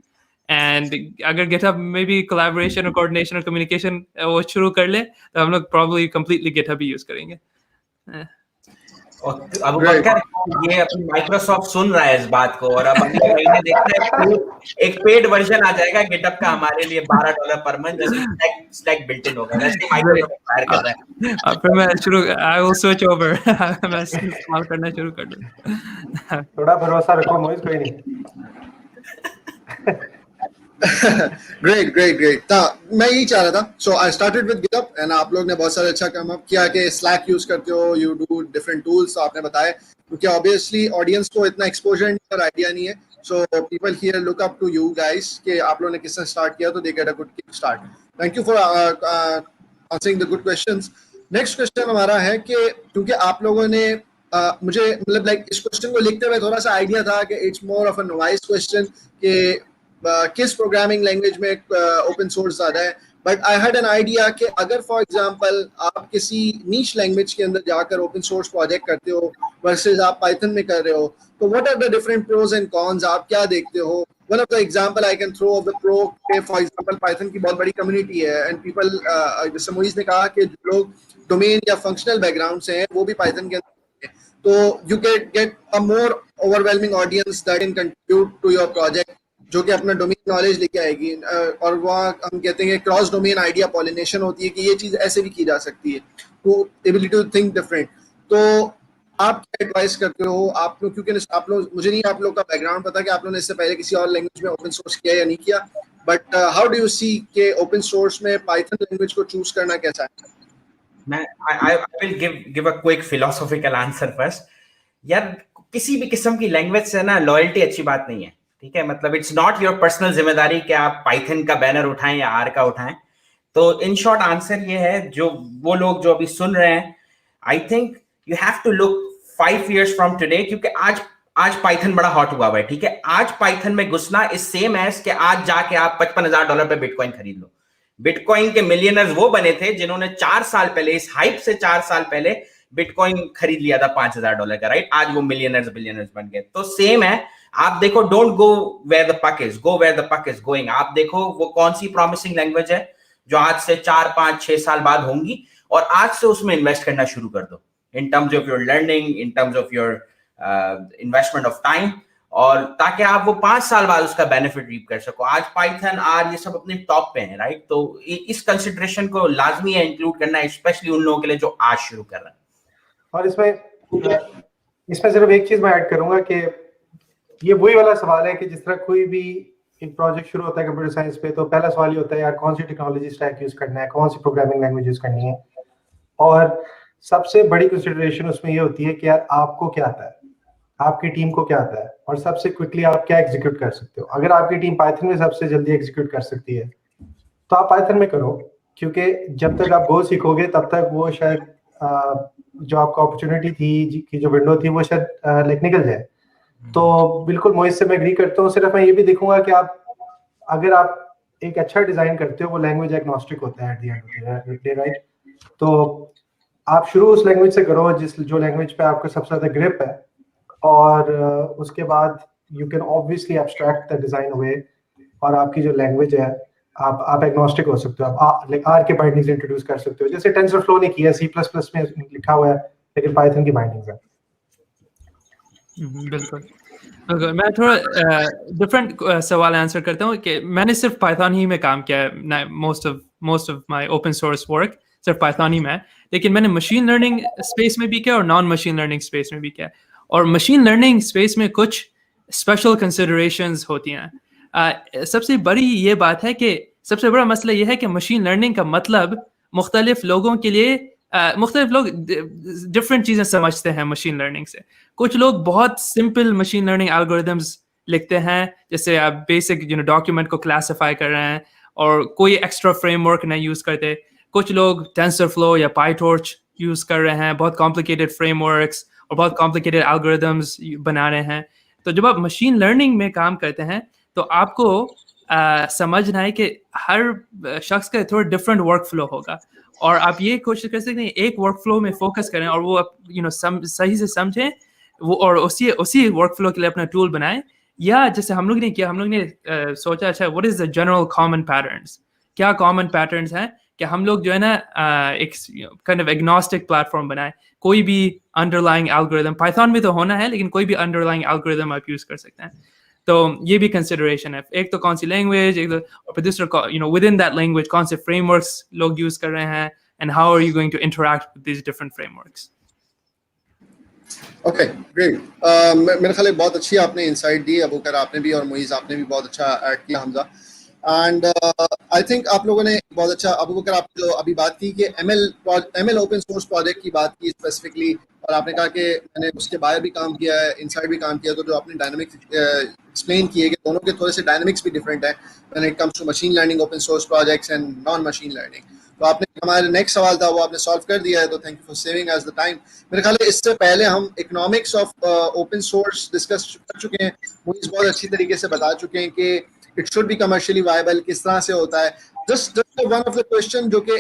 And अगर GitHub में भी collaboration और coordination और communication वो शुरू कर ले तो हम लोग probably completely GitHub ही use करेंगे। और अब बकर ये अपनी माइक्रोसॉफ्ट सुन रहा है इस बात को, और अब अगले महीने देखते हैं एक पेड वर्जन आ जाएगा GitHub का हमारे लिए $12 पर मंथ, जिसमें Slack बिल्ट इन होगा। वैसे माइक्रोसॉफ्ट हायर कर रहा है। फिर मैं शुरू I will switch over मैं इस्तेमाल करना शुरू कर दूँ। थोड़ा भरोसा रखो मोइज, कोई नहीं। great. तो मैं यही चाह रहा था। So I started with GitHub and आप लोग ने बहुत सारे अच्छा काम अप किया कि Slack यूज करते हो, you do different tools, तो आपने बताया, क्योंकि obviously ऑडियंस को इतना एक्सपोजर नहीं और आइडिया नहीं है। So people here look up to you guys कि आप लोगों ने किस तरह स्टार्ट किया, तो they get a good start. Thank you for answering the good questions. Next question हमारा है कि क्योंकि आप लोगों ने मुझे मतलब लाइक इस क्वेश्चन को लिखते हुए थोड़ा सा आइडिया था कि it's more of a noise question कि किस प्रोग्रामिंग लैंग्वेज में ओपन सोर्स ज़्यादा है, but I had an idea कि अगर फॉर एग्जांपल आप किसी नीश लैंग्वेज के अंदर जाकर ओपन सोर्स प्रोजेक्ट करते हो वर्सेस आप पाइथन में कर रहे हो, तो what are the different pros and cons, आप क्या देखते हो? One of the example I can throw of the pro के फॉर एग्जांपल पाइथन की बहुत बड़ी कम्युनिटी है एंड पीपल, जैसे मोइज ने कहा कि जो लोग डोमेन या फंक्शनल बैकग्राउंड से हैं वो भी पाइथन के अंदर हैं, तो you get a more overwhelming audience that can contribute to your project, जो कि अपना डोमेन नॉलेज लेके आएगी, और वहाँ हम कहते हैं क्रॉस डोमेन आइडिया पॉलिनेशन होती है कि ये चीज़ ऐसे भी की जा सकती है, to ability to think different. तो आप क्या एडवाइस करते हो आप लोग, क्योंकि आप लोग, मुझे नहीं आप लोग का बैकग्राउंड पता कि आप लोगों ने इससे पहले किसी और लैंग्वेज में ओपन सोर्स किया या नहीं किया, but how do you see के ओपन सोर्स में पाइथन लैंग्वेज को चूज करना कैसा है? मैं I will give a quick philosophical answer first. यार किसी भी किस्म की लैंग्वेज से ना लॉयल्टी अच्छी बात नहीं है, ठीक है? मतलब इट्स नॉट योर पर्सनल जिम्मेदारी कि आप पाइथन का बैनर उठाएं या आर का उठाएं। तो इन शॉर्ट आंसर ये है, जो वो लोग जो अभी सुन रहे हैं, I think you have to look 5 years from today, क्योंकि आज पाइथन बड़ा हॉट हुआ है, ठीक है? आज पाइथन में घुसना इज सेम एज कि आज जाके आप $55,000 पे बिटकॉइन खरीद लो। बिटकॉइन के मिलियनर्स वो बने थे जिन्होंने 4 साल पहले, इस हाइप से 4 साल पहले बिटकॉइन खरीद लिया था $5,000 का, राइट? आज वो मिलियनर्स बिलियनर्स बन गए। तो सेम है, आप देखो, डोंट गो वेयर द पक इज, गो वेयर द पक इज गोइंग। आप देखो वो कौन सी प्रॉमिसिंग लैंग्वेज है जो आज से 4, 5, 6 साल बाद होंगी, और आज से उसमें इन्वेस्ट करना शुरू कर दो, इन terms of your learning, in terms of your investment of time, और ताकि आप वो 5 साल बाद उसका बेनिफिट रीप कर सको। आज पाइथन, आर, ये सब अपने टॉप पे हैं, राइट? तो इस कंसिडरेशन को लाजमी है इंक्लूड करना, स्पेशली उन लोगों के लिए जो आज शुरू कर रहे हैं। और इसमें सिर्फ एक चीज मैं ऐड करूंगा कि ये वही वाला सवाल है कि जिस तरह कोई भी एक प्रोजेक्ट शुरू होता है कंप्यूटर साइंस पे, तो पहला सवाल ये होता है यार कौन सी टेक्नोलॉजी स्टैक यूज करना है, कौन सी प्रोग्रामिंग लैंग्वेज यूज करनी है, और सबसे बड़ी कंसिडरेशन उसमें ये होती है कि यार आपको क्या आता है, आपकी टीम को क्या आता है, और सबसे क्विकली आप क्या एग्जीक्यूट कर सकते हो। अगर आपकी टीम पाइथन में सबसे जल्दी एग्जीक्यूट कर सकती है तो आप पाइथन में करो, क्योंकि जब तक आप Go सीखोगे तब तक वो शायद जो आपका अपॉर्चुनिटी थी कि जो विंडो थी वो शायद लाइक निकल जाए। तो बिल्कुल मोहित से मैं एग्री करता हूँ। सिर्फ मैं ये भी देखूंगा कि अगर आप एक अच्छा डिजाइन करते हो वो लैंग्वेज एग्नोस्टिक होता है eight the end of the day, right? तो आप शुरू उस लैंग्वेज से करो जो लैंग्वेज पे आपको सबसे ज्यादा ग्रिप है, और उसके बाद you can obviously abstract the design away, और आपकी जो लैंग्वेज है आप एग्नोस्टिक हो सकते हो। आप लाइक आर के बाइंडिंग्स इंट्रोड्यूस कर सकते हो, जैसे टेंसरफ्लो ने किया, C++ में लिखा हुआ है, लेकिन पाइथन की बाइंडिंग्स है। बिल्कुल बिल्कुल। मैं थोड़ा डिफरेंट सवाल आंसर करता हूँ कि मैंने सिर्फ पाइथन ही में काम किया है। Most of my open source work सिर्फ पाइथन ही में है, लेकिन मैंने मशीन लर्निंग स्पेस में भी किया और नॉन मशीन लर्निंग स्पेस में भी किया। और मशीन लर्निंग स्पेस में कुछ स्पेशल कंसिडरेशंस होती हैं। सबसे बड़ी ये बात है कि सबसे बड़ा मसला ये है कि मशीन लर्निंग का मतलब मुख्तलिफ लोगों के लिए मुख्तलिफ लोग डिफरेंट चीज़ें समझते हैं मशीन लर्निंग से। कुछ लोग बहुत सिंपल मशीन लर्निंग एल्गोरिदम्स लिखते हैं, जैसे आप बेसिक डॉक्यूमेंट को क्लासिफाई कर रहे हैं और कोई एक्स्ट्रा फ्रेमवर्क नहीं यूज़ करते। कुछ लोग टेंसरफ्लो या पाईटॉर्च यूज़ कर रहे हैं, बहुत कॉम्प्लिकेटेड फ्रेमवर्क्स और बहुत कॉम्प्लिकेटेड एल्गोरिदम्स बना रहे हैं। तो जब आप मशीन लर्निंग में काम करते हैं तो आपको समझना है कि हर शख्स का थोड़ा डिफरेंट वर्क फ्लो होगा, और आप ये कोशिश कर सकते हैं एक वर्क फ्लो में फोकस करें और वो आप सही से समझें वो, और उसी वर्क फ्लो के लिए अपना टूल बनाएं। या जैसे हम लोग ने किया, हम लोग ने सोचा अच्छा what is the general common patterns, क्या कॉमन पैटर्न्स हैं कि हम लोग जो है ना एक काइंड ऑफ एग्नोस्टिक प्लेटफॉर्म बनाए। कोई भी अंडरलाइंग एल्गोरिदम पाइथन में तो होना है, लेकिन कोई भी अंडरलाइंग एल्गोरिदम आप यूज कर सकते हैं। तो ये भी कंसिडरेशन है, एक तो कौन सी लैंग्वेज, एक तो और फिर दूसरा विद इन दैट लैंग्वेज कौन से फ्रेमवर्क्स लोग यूज कर रहे हैं, and how are you going to interact with these different frameworks. Okay great. मेरे ख्याल बहुत अच्छी आपने इंसाइट दी अबूकर, आपने भी, और मोइज आपने भी बहुत अच्छा ऐड किया, हमजा। एंड आई थिंक आप लोगों ने बहुत अच्छा, अबूकर आपने जो अभी बात की कि एमएल ओपन सोर्स प्रोजेक्ट की बात की स्पेसिफिकली, और आपने कहा कि मैंने उसके बाहर भी काम किया है, इनसाइड भी काम किया, तो जो आपने डायनामिक्स एक्सप्लेन किए कि दोनों के थोड़े से डायनामिक्स भी डिफरेंट है when it comes to machine learning open source projects and non machine learning. तो आपने हमारे नेक्स्ट सवाल था वो आपने सॉल्व कर दिया है, तो thank you for saving us the time. मेरे ख्याल है इससे पहले हम economics of open source discuss कर चुके हैं, मुझे बहुत अच्छी तरीके से बता चुके हैं कि it should be commercially viable, किस तरह से होता है। Just one of the question जो कि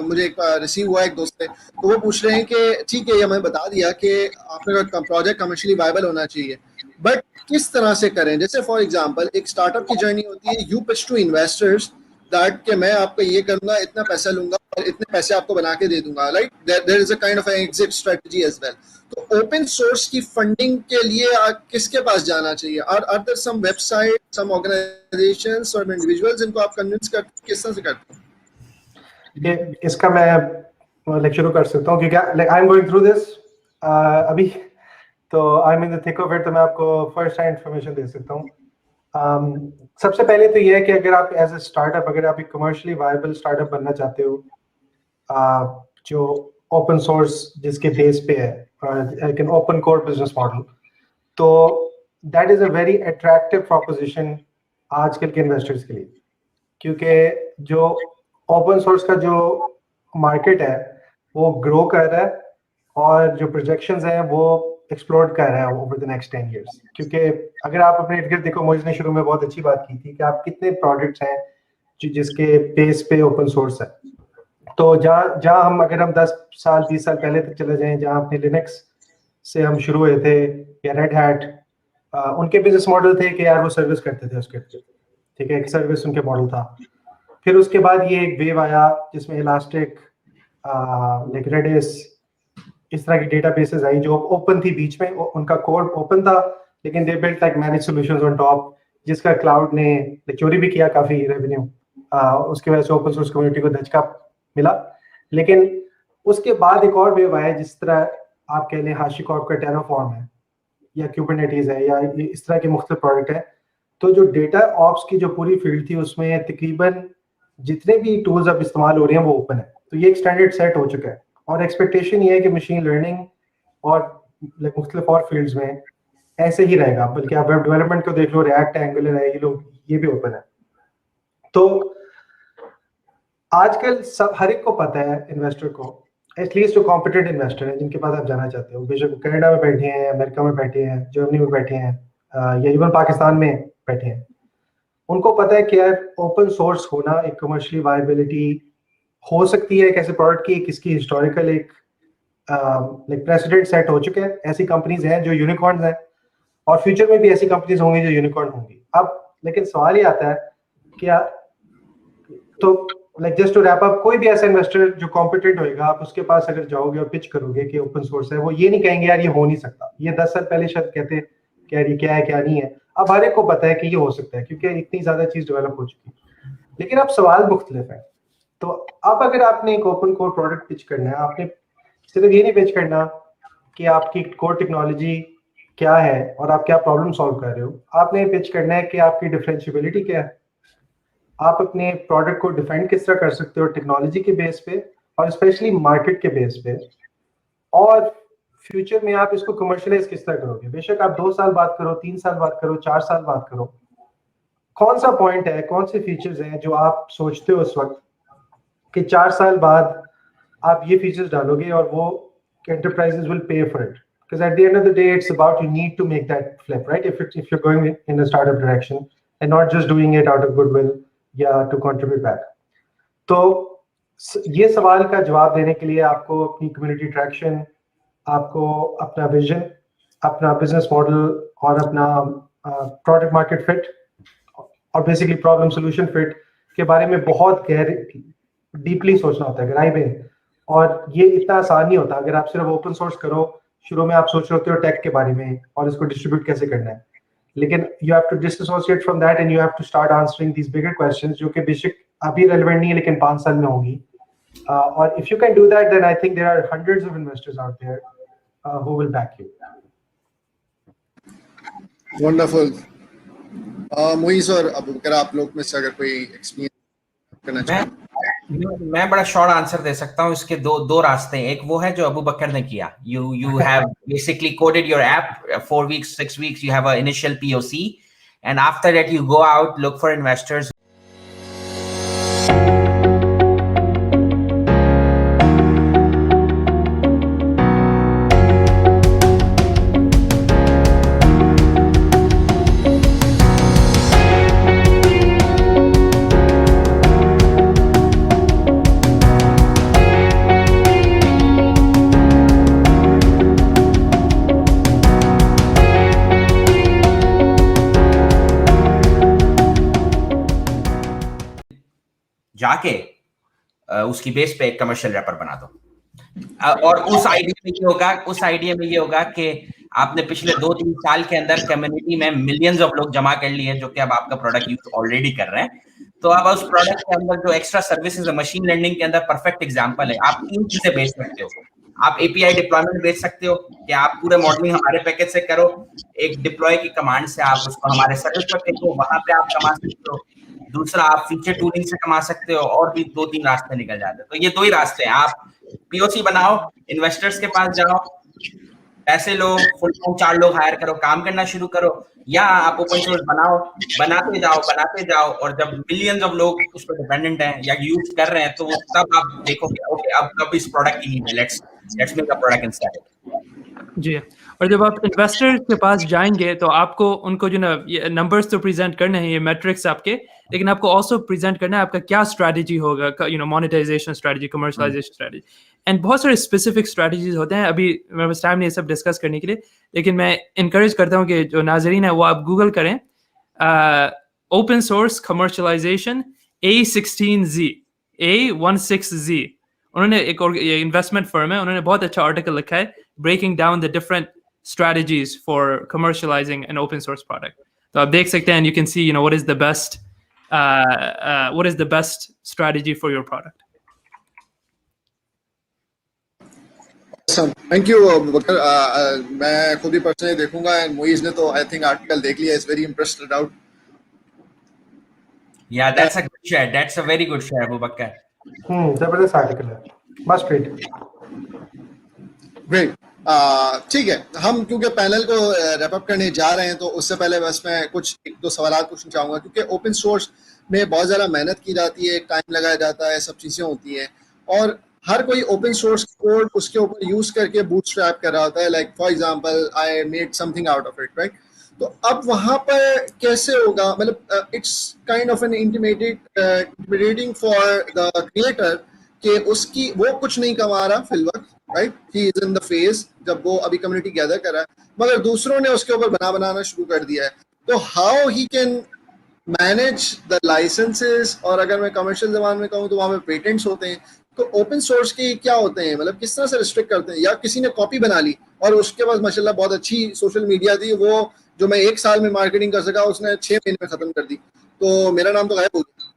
मुझे रिसीव हुआ एक दोस्त से, तो वो पूछ रहे हैं कि ठीक है ये हमें बता दिया कि आपका प्रोजेक्ट कमर्शियली वायबल होना चाहिए, बट किस तरह से करें? जैसे फॉर एग्जांपल एक स्टार्टअप की जर्नी होती है, you pitch to investors that कि मैं आपको ये करूंगा, इतना पैसा लूंगा और इतने पैसे आपको बना के दे दूंगा, like there is a kind of exit strategy as well. तो ओपन सोर्स की फंडिंग के लिए किसके पास जाना चाहिए? और are there some website, some organizations और इंडिविजुअल्स जिनको आप कन्विंस करते हैं, किस तरह से करते हैं? ये इसका मैं लेक्चर शुरू कर सकता हूँ क्योंकि like I am going through this अभी, तो I M in the thick of it, तो मैं आपको फर्स्ट हैंड इंफॉर्मेशन दे सकता हूँ। सबसे पहले तो ये है कि अगर आप एज ए स्टार्टअप, अगर आप एक कमर्शियली वायबल स्टार्टअप बनना चाहते हो जो ओपन सोर्स जिसके बेस पे है, like an open core business model, तो that is a very attractive proposition आजकल के इन्वेस्टर्स के लिए, क्योंकि जो ओपन सोर्स का जो मार्केट है वो ग्रो कर रहा है और जो प्रोजेक्शंस हैं वो एक्सप्लोर कर रहा है ओवर द नेक्स्ट 10 इयर्स। क्योंकि अगर आप अपने इर्द गिर्द देखो, मोइज ने शुरू में बहुत अच्छी बात की थी कि आप कितने प्रोजेक्ट्स हैं जिसके बेस पे ओपन सोर्स है। तो जहाँ हम अगर हम 10 साल 20 साल पहले तक चले जाएं, जहाँ अपने लिनक्स से हम शुरू हुए थे या रेड हैट, उनके बिजनेस मॉडल थे कि यार वो सर्विस करते थे उसके, ठीक है, एक सर्विस उनके मॉडल था। फिर उसके बाद ये एक वेव आया जिसमें इलास्टिक, लाइक रेडिस, इस तरह की डेटाबेसेस आई जो ओपन थी, बीच में उनका कोड ओपन था, लेकिन they built like manage solutions on top, जिसका क्लाउड ने चोरी भी किया काफी रेवेन्यू, उसकी वजह से ओपन सोर्स कम्युनिटी को धचका मिला। लेकिन उसके बाद एक और वेव आया, जिस तरह आप कह लें HashiCorp का टेराफॉर्म है या क्यूबरनेटीज है या इस तरह के मुख्तलिफ प्रोडक्ट है। तो जो डेटा ऑप्स की जो पूरी फील्ड थी उसमें तकरीबन जितने भी टूल्स अब इस्तेमाल हो रहे हैं वो ओपन है। तो ये एक स्टैंडर्ड सेट हो चुका है और एक्सपेक्टेशन ये है कि मशीन लर्निंग और मुख्तलिफ और फील्ड्स में ऐसे ही रहेगा। बल्कि आप वेब डेवलपमेंट को देख लो, रिएक्ट, एंगुलर है, ये भी ओपन है। तो आजकल सब हर एक को पता है इन्वेस्टर को, एटलीस्ट जो कॉम्पिटेंट इन्वेस्टर हैं जिनके पास आप जाना चाहते हो, बेशक कनाडा में बैठे हैं, अमेरिका में बैठे हैं, जर्मनी में बैठे हैं, या इवन पाकिस्तान में बैठे हैं, उनको पता है कि यार ओपन सोर्स होना एक कमर्शियली वायबिलिटी हो सकती है, कैसे प्रोडक्ट की किसकी हिस्टोरिकल एक प्रेसिडेंट सेट हो चुके हैं। ऐसी कंपनीज हैं जो यूनिकॉर्न्स हैं और फ्यूचर में भी ऐसी कंपनीज होंगी जो यूनिकॉर्न होंगी। अब लेकिन सवाल ये आता है क्या, तो like just to wrap up, कोई भी ऐसा इन्वेस्टर जो कॉम्पिटेंट होएगा, आप उसके पास अगर जाओगे और पिच करोगे कि ओपन सोर्स है, वो ये नहीं कहेंगे यार ये हो नहीं सकता। ये 10 साल पहले शायद कहते कि यार ये क्या है क्या नहीं है। अब हर एक को पता है कि ये हो सकता है क्योंकि इतनी ज्यादा चीज डेवलप हो चुकी है। लेकिन अब सवाल मुख्तलिफ है। तो अब अगर आपने एक ओपन कोर प्रोडक्ट पिच करना है, आपने सिर्फ ये नहीं पिच करना कि आपकी कोर टेक्नोलॉजी क्या है और आप क्या प्रॉब्लम सॉल्व कर रहे हो, आपने पिच करना है कि आपकी डिफरेंशिएबिलिटी क्या है, आप अपने प्रोडक्ट को डिफेंड किस तरह कर सकते हो टेक्नोलॉजी के बेस पे और स्पेशली मार्केट के बेस पे, और फ्यूचर में आप इसको कमर्शियलाइज किस तरह करोगे। बेशक आप 2 साल बात करो, 3 साल बात करो, 4 साल बात करो, कौन सा पॉइंट है, कौन से फीचर्स हैं जो आप सोचते हो उस वक्त कि 4 साल बाद आप ये फीचर्स डालोगे और वो enterprises will pay for it, because at the end of the day it's about you need to make that flip, right? If you're going in a startup direction and not just doing it out of goodwill या to contribute back. तो ये सवाल का जवाब देने के लिए आपको अपनी कम्युनिटी ट्रैक्शन, आपको अपना विजन, अपना बिजनेस मॉडल और अपना प्रोडक्ट मार्केट फिट और बेसिकली प्रॉब्लम सोल्यूशन फिट के बारे में बहुत गहरे डीपली सोचना होता है, गहराई में। और ये इतना आसान नहीं होता अगर आप सिर्फ ओपन सोर्स करो। शुरू में आप सोच रहे होते हो टेक के बारे में और इसको डिस्ट्रीब्यूट कैसे करना है, लेकिन you have to disassociate from that and you have to start answering these bigger questions जो कि बेशक अभी रेलेवेंट नहीं है लेकिन 5 साल में होंगी। और if you can do that then I think there are hundreds of investors out there who will back you. Wonderful. Moez sir, अब अगर आप लोग में से अगर कोई एक्सपीरियंस करना चाहें। मैं बड़ा शॉर्ट आंसर दे सकता हूँ। इसके दो रास्ते हैं। एक वो है जो अबू बकर ने किया, you have basically coded your app 4 weeks 6 weeks, you have an initial POC and after that you go out, look for investors. जाके उसकी बेस पे एक कमर्शियल रैपर बना दो। और उस आइडिया में ये होगा कि आपने पिछले 2-3 साल के अंदर कम्युनिटी में मिलियंस ऑफ लोग जमा कर लिए जो कि अब आपका प्रोडक्ट यूज ऑलरेडी कर रहे हैं। तो अब उस प्रोडक्ट के अंदर जो एक्स्ट्रा सर्विसेज है, मशीन लर्निंग के अंदर परफेक्ट एग्जांपल है। आप 3 चीजें बेच सकते हो। आप एपीआई डिप्लॉयमेंट बेच सकते हो कि आप पूरे मॉडलिंग हमारे पैकेज से करो, एक डिप्लॉय की कमांड से आप उसको हमारे सर्विस पर भेजो, वहां पे आप कमा सकते हो। दूसरा, आप फीचर टूलिंग से कमा सकते हो, और भी 2-3 रास्ते निकल जाते हैं। तो ये 2 ही रास्ते हैं। आप पीओसी बनाओ, इन्वेस्टर्स के पास जाओ, पैसे लो, फुल टाइम 4 लोग हायर करो, काम करना शुरू करो, या आप ओपन सोर्स बनाओ, बनाते जाओ और जब मिलियंस ऑफ लोग उस पर डिपेंडेंट हैं या यूज कर रहे हैं तो तब आप देखोगे ओके अब इस प्रोडक्ट की नीड है, let's make a product instead. जी, और जब आप इन्वेस्टर के पास जाएंगे तो आपको उनको जो ना ये नंबर्स तो प्रेजेंट करने हैं, ये मैट्रिक्स आपके, लेकिन आपको ऑल्सो प्रेजेंट करना है आपका क्या स्ट्रैटेजी होगा, monetization strategy, commercialization strategy, and बहुत सारे स्पेसिफिक स्ट्रैटेजीज होते हैं। अभी मेरे पास टाइम नहीं है सब डिस्कस करने के लिए, लेकिन मैं इनकरेज करता हूँ कि जो नाजरीन है वो आप गूगल करें ओपन सोर्स कमर्शियलाइजेशन A16Z। उन्होंने एक और इन्वेस्टमेंट फर्म है, उन्होंने बहुत अच्छा आर्टिकल लिखा है breaking down the different strategies for commercializing an open source product. तो आप देख सकते हैं, and you can see what is the best strategy for your product. Thank you Bakar. मैं खुद ही पर्सनली देखूंगा एंड मोइज ने तो आई थिंक आर्टिकल देख लिया, is very impressed out. Yeah that's a good share, that's a very good share Abu Bakar. जबरदस्त article है, मस्ट रीड। ग्रेट। ठीक है, हम क्योंकि पैनल को रैप अप करने जा रहे हैं तो उससे पहले बस मैं कुछ 1-2 सवाल पूछना चाहूंगा, क्योंकि ओपन सोर्स में बहुत ज़्यादा मेहनत की जाती है, टाइम लगाया जाता है, सब चीज़ें होती हैं, और हर कोई ओपन सोर्स कोड उसके ऊपर यूज़ करके बूटस्ट्रैप कर रहा होता है, like for example I made something out of it, right? तो अब वहाँ पर कैसे होगा, मतलब it's kind of an intimidating for the creator कि उसकी वो कुछ नहीं कमा रहा फिल वक्त, right? He is in the phase जब वो अभी कम्युनिटी गैदर कर रहा है, मगर दूसरों ने उसके ऊपर बनाना शुरू कर दिया है। तो how he can manage the licenses, और अगर मैं कमर्शियल जबान में कहूँ तो वहाँ पे पेटेंट्स होते हैं, तो ओपन सोर्स के क्या होते हैं, मतलब किस तरह से रिस्ट्रिक्ट करते हैं? या किसी ने कॉपी बना ली और उसके पास माशाल्लाह बहुत अच्छी सोशल मीडिया थी, वो जो मैं 1 साल में मार्केटिंग कर सका उसने 6 महीने में खत्म कर दी, तो मेरा नाम तो गायब हो गया।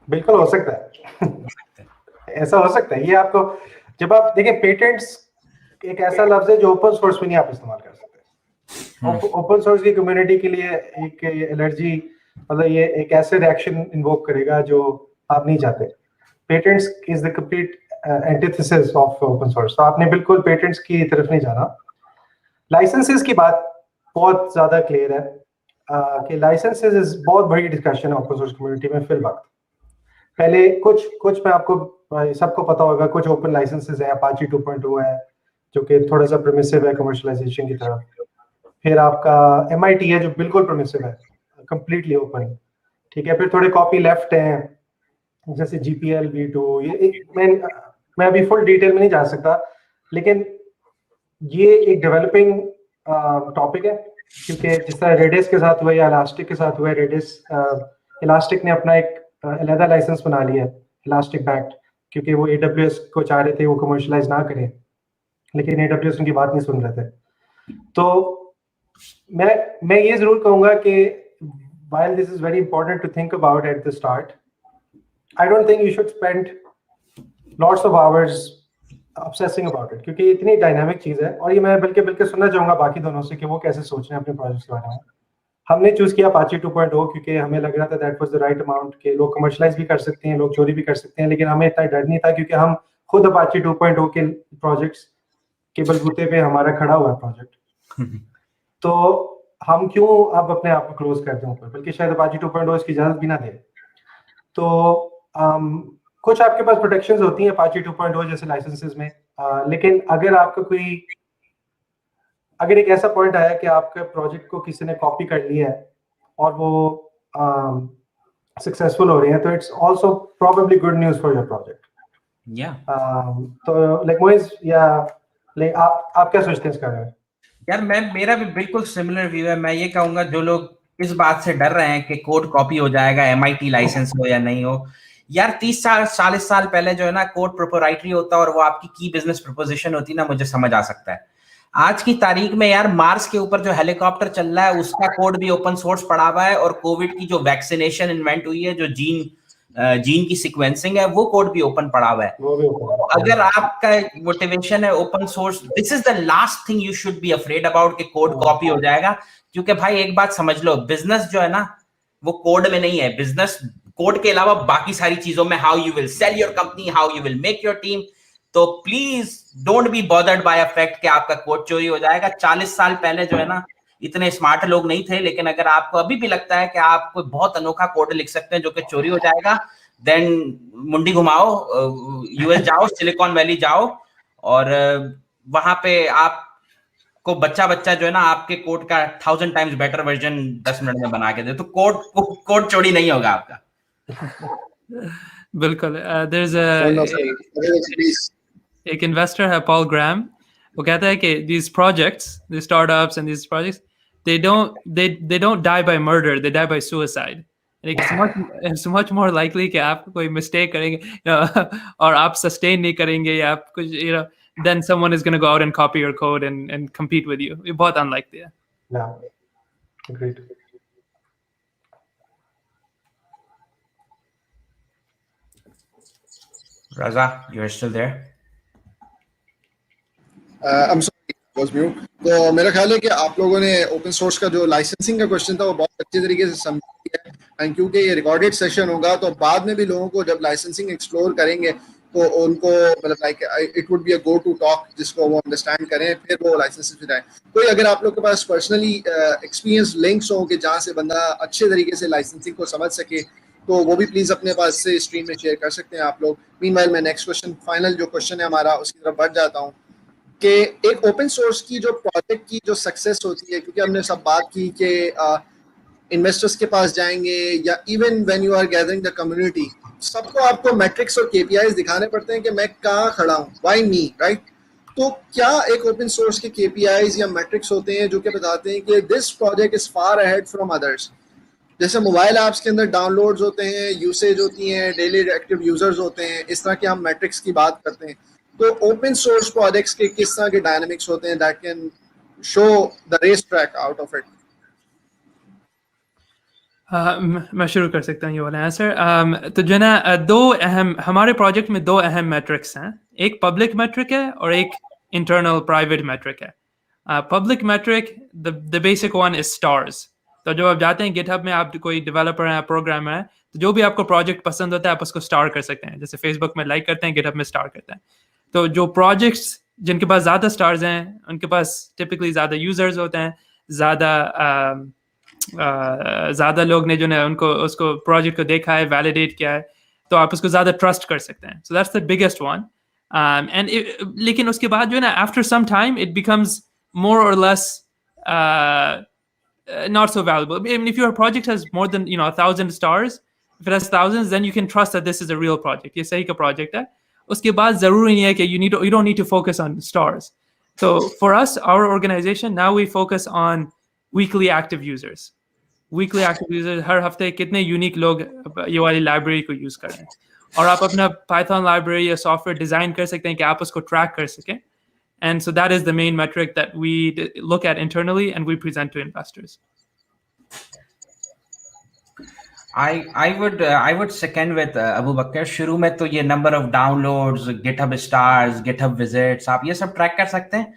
बिल्कुल हो सकता है ऐसा हो सकता है। ये आपको जब आप देखें, पेटेंट्स एक ऐसा लफ्ज है जो ओपन सोर्स में नहीं आप इस्तेमाल कर सकते। ओपन सोर्स की कम्युनिटी के लिए एक एलर्जी, मतलब ये एक ऐसे रिएक्शन इन्वोक करेगा जो आप नहीं चाहते। Patents is the complete antithesis of open source, तो आपने बिल्कुल पेटेंट्स की तरफ नहीं जाना। लाइसेंसेस की बात बहुत ज्यादा क्लियर है कि लाइसेंसेस इज बहुत बड़ी डिस्कशन है ओपन सोर्स कम्युनिटी में फिल वक्त। पहले कुछ मैं आपको सबको पता होगा, कुछ ओपन लाइसेंसेस है, अपाची 2.0 है जो कि थोड़ा सा परमिसिव है कमर्शलाइजेशन की तरफ। फिर आपका MIT है जो बिल्कुल परमिसिव है, कंप्लीटली ओपन, ठीक है। फिर थोड़े कॉपी लेफ्ट हैं जैसे GPL V2, ये मैं अभी फुल डिटेल में नहीं जा सकता, लेकिन ये एक डेवलपिंग टॉपिक है, क्योंकि जिस तरह रेडिस के साथ हुआ या इलास्टिक के साथ हुआ है, रेडिस इलास्टिक ने अपना एक अलग लाइसेंस बना लिया है, इलास्टिक बैक्ड, क्योंकि वो AWS को चाह रहे थे वो कमर्शलाइज ना करें, लेकिन AWS उनकी बात नहीं सुन रहे थे। तो मैं ये जरूर कहूंगा कि while this is very important to think about at the start, I don't think you should spend lots of hours obsessing about it, क्योंकि इतनी डायनामिक चीज है। और ये मैं बल्कि सुनना चाहूंगा बाकी दोनों से कि वो कैसे सोच रहे हैं अपने प्रोजेक्ट्स के बारे में। हमने चूज किया अपाची 2.0 क्योंकि हमें लग रहा था that was the right amount, के लोग कमर्शलाइज भी कर सकते हैं, लोग चोरी भी कर सकते हैं, लेकिन हमें इतना डर नहीं था क्योंकि हम खुद अपाची 2.0 के प्रोजेक्ट्स के बलबूते पे हमारा खड़ा हुआ प्रोजेक्ट। तो हम क्यों अब अपने आप को क्लोज कर दें ऊपर, बल्कि शायद अपाची 2.0 इसकी इजाजत भी ना दे। तो कुछ आपके पास प्रोटेक्शंस होती हैं अपाची 2.0 जैसे लाइसेंसेस में, लेकिन अगर आपका अगर एक ऐसा पॉइंट आया कि आपके प्रोजेक्ट को किसी ने कॉपी कर लिया है और वो सक्सेसफुल हो रहे हैं, तो it's also probably good news for your project. तो लाइक मोइज, या लाइक आप क्या सोचते हैं इसका? यार मेरा भी बिल्कुल सिमिलर व्यू है। मैं ये कहूंगा जो लोग इस बात से डर रहे हैं कि कोड कॉपी हो जाएगा, MIT लाइसेंस हो या नहीं हो, यार 30 साल 40 साल पहले जो है ना कोड प्रोप्राइटरी होता और वो आपकी की बिजनेस प्रपोजिशन होती ना, मुझे समझ आ सकता है। आज की तारीख में यार मार्स के ऊपर जो हेलीकॉप्टर चल रहा है उसका कोड भी ओपन सोर्स पड़ा हुआ है, और कोविड की जो वैक्सीनेशन इन्वेंट हुई है, जो जीन की सीक्वेंसिंग है, वो कोड भी ओपन पड़ा हुआ है। तो अगर आपका मोटिवेशन है open source, this is the last thing you should be afraid about कि कोड कॉपी हो जाएगा। क्योंकि भाई एक बात समझ लो, बिजनेस जो है ना वो कोड में नहीं है। बिजनेस कोड के अलावा बाकी सारी चीजों में, how you will sell your company, how you will make your team. तो please don't be bothered by a fact कि आपका कोड चोरी हो जाएगा। 40 साल पहले जो है ना इतने स्मार्ट लोग नहीं थे, लेकिन अगर आपको अभी भी लगता है कि आप कोई बहुत अनोखा कोड लिख सकते हैं जो कि चोरी हो जाएगा, देन मुंडी घुमाओ, US जाओ, सिलिकॉन वैली जाओ, और वहां पे आपको बच्चा जो है ना आपके कोड का 1000 टाइम्स बेटर वर्जन 10 मिनट में बना के दे, तो कोड चोरी नहीं होगा आपका। बिल्कुल। एक इन्वेस्टर है पॉल ग्राम, वो कहता है कि these projects, these startups and these projects, they don't die by murder, they die by suicide. It's much more likely कि आप कोई mistake करेंगे और आप sustain नहीं करेंगे या आप कुछ then someone is going to go out and copy your code and compete with you. ये बहुत unlikely है. Yeah, agreed. Raza, you're still there? I'm sorry, was mute. तो मेरा ख्याल है कि आप लोगों ने ओपन सोर्स का जो लाइसेंसिंग का क्वेश्चन था वो बहुत अच्छे तरीके से समझा है, एंड क्योंकि ये रिकॉर्डेड सेशन होगा तो बाद में भी लोगों को जब लाइसेंसिंग एक्सप्लोर करेंगे तो उनको मतलब like it would be a go to talk जिसको वो अंडरस्टैंड करें, फिर वो लाइसेंस पे जाए। कोई अगर आप लोग के पास पर्सनली एक्सपीरियंस लिंक्स हो कि जहाँ से बंदा अच्छे तरीके से लाइसेंसिंग को समझ सके, तो वो भी प्लीज अपने पास से स्ट्रीम में शेयर कर सकते हैं आप लोग। मीनवाइल मैं नेक्स्ट क्वेश्चन, फाइनल जो क्वेश्चन है हमारा, उसकी तरफ बढ़ जाता हूँ कि एक ओपन सोर्स की जो प्रोजेक्ट की जो सक्सेस होती है, क्योंकि हमने सब बात की कि इन्वेस्टर्स के पास जाएंगे या even when you are gathering the community, सबको आपको मैट्रिक्स और केपीआईज दिखाने पड़ते हैं कि मैं कहाँ खड़ा हूँ, व्हाई मी, राइट? तो क्या एक ओपन सोर्स के केपीआईज या मैट्रिक्स होते हैं जो कि बताते हैं कि this project is far ahead from others? जैसे मोबाइल ऐप्स के अंदर डाउनलोड्स होते हैं, यूसेज होती हैं, डेली एक्टिव यूजर्स होते हैं, इस तरह के हम मैट्रिक्स की बात करते हैं। तो ओपन सोर्स प्रोजेक्ट्स के किस तरह के डायनामिक्स होते हैं that can show the race track out of it? मैं शुरू कर सकता हूँ ये वाला आंसर। तो जो ना दो अहम हमारे प्रोजेक्ट में दो अहम मैट्रिक्स हैं, एक पब्लिक मैट्रिक है और एक इंटरनल प्राइवेट मैट्रिक है। Public metric the basic one is stars. तो जब आप जाते हैं गिटहब में, आप कोई डेवलपर है, प्रोग्रामर है, तो जो भी आपको प्रोजेक्ट पसंद होता है आप उसको स्टार कर सकते हैं। जैसे फेसबुक में लाइक करते हैं, गिटहब में स्टार करते हैं। तो जो प्रोजेक्ट्स जिनके पास ज़्यादा स्टार्स हैं उनके पास टिपिकली ज़्यादा यूजर्स होते हैं, ज़्यादा लोग ने जो है उनको उसको प्रोजेक्ट को देखा है, वैलिडेट किया है, तो आप उसको ज़्यादा ट्रस्ट कर सकते हैं। So that's the biggest one. And लेकिन उसके बाद जो है ना, after some time it becomes more और less not so valuable. I mean, if your project has more than 1,000 stars, if it has thousands, then you can trust that this is a real project. ये सही का project है। उसके बाद जरूरी नहीं है कि you don't need to focus on stars. So for us, our organization, now we focus on weekly active users. Weekly active users, हर हफ्ते कितने unique लोग ये वाली library को use कर रहे हैं, और आप अपना Python library या software design कर सकते हैं कि आप उसको track कर सकें। And so that is the main metric that we look at internally and we present to investors. I would second with Abu Bakr. शुरू में तो ये number of downloads, GitHub stars, GitHub visits, आप ये सब track कर सकते हैं,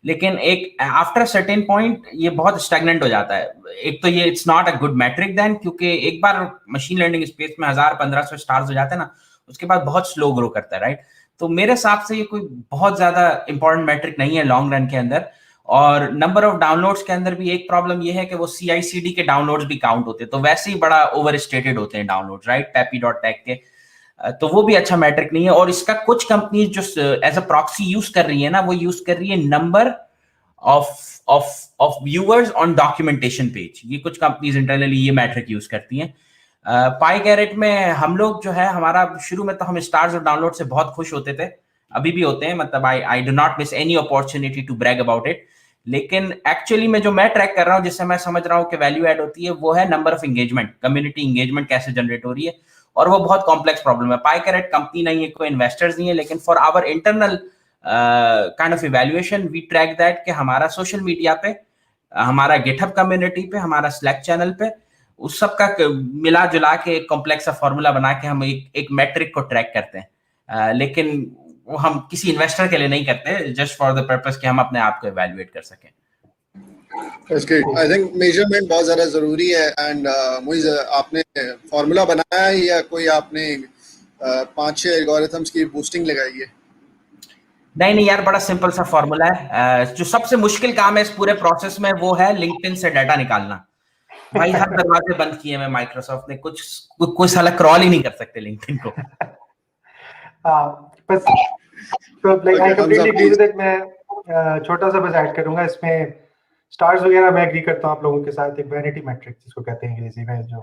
लेकिन एक आफ्टर सर्टेन पॉइंट ये बहुत स्टैग्नेंट हो जाता है। एक तो ये it's not a good metric then, क्योंकि एक बार मशीन लर्निंग स्पेस में 1000-1500 स्टार्स हो जाते हैं ना, उसके बाद बहुत स्लो ग्रो करता है, राइट? तो मेरे हिसाब से ये कोई बहुत ज्यादा इंपॉर्टेंट मैट्रिक नहीं है लॉन्ग रन के अंदर। और नंबर ऑफ डाउनलोड्स के अंदर भी एक प्रॉब्लम ये है कि वो CI/CD के डाउनलोड्स भी काउंट होते हैं, तो वैसे ही बड़ा ओवर स्टेटेड होते हैं डाउनलोड्स, राइट? peppy.tech के, तो वो भी अच्छा मैट्रिक नहीं है। और इसका कुछ कंपनीज जो एज अ प्रॉक्सी यूज कर रही है ना, वो यूज कर रही है number of viewers on documentation page. ये कुछ कंपनीज इंटरनली ये मैट्रिक यूज करती हैं। पाईकैरेट में हम लोग जो है, हमारा शुरू में तो हम स्टार्स और डाउनलोड से बहुत खुश होते थे, अभी भी होते हैं, मतलब I do not miss any opportunity to brag about it. लेकिन एक्चुअली में जो मैं ट्रैक कर रहा हूँ, जिससे मैं समझ रहा हूँ कि वैल्यू ऐड होती है, वो है number of engagement, community engagement कैसे जनरेट हो रही है, और वो बहुत कॉम्प्लेक्स प्रॉब्लम है। पाईकैरेट कंपनी नहीं है, कोई इन्वेस्टर्स नहीं है, लेकिन for our internal kind of evaluation we track that कि हमारा सोशल मीडिया पे, हमारा गिटहब कम्युनिटी पे, हमारा स्लैक चैनल पे, उस सब का मिला जुला के एक कॉम्प्लेक्स सा फॉर्मूला बना के हम एक मैट्रिक को ट्रैक करते हैं। लेकिन वो हम किसी इन्वेस्टर के लिए नहीं करते, जस्ट फॉर द पर्पस कि हम अपने आप को इवैल्यूएट कर सकें। आई थिंक मेजरमेंट बहुत ज्यादा जरूरी है। एंड मुझे आपने फॉर्मूला बनाया है या कोई आपने 5-6 एल्गोरिथम्स की बूस्टिंग लगाई है? नहीं यार, बड़ा सिंपल सा फॉर्मूला है। जो सबसे मुश्किल काम है इस पूरे प्रोसेस में वो है लिंक्डइन से डाटा निकालना। भाई हर दरवाजे बंद किए हैं माइक्रोसॉफ्ट ने, कोई साला क्रॉल ही नहीं कर सकते लिंक्डइन को। बस तो like I completely agree with it. मैं छोटा सा बस ऐड करूंगा इसमें, स्टार्स वगैरह मैं एग्री करता हूं आप लोगों के साथ। एक वैनिटी मैट्रिक जिसको कहते हैं अंग्रेजी में, जो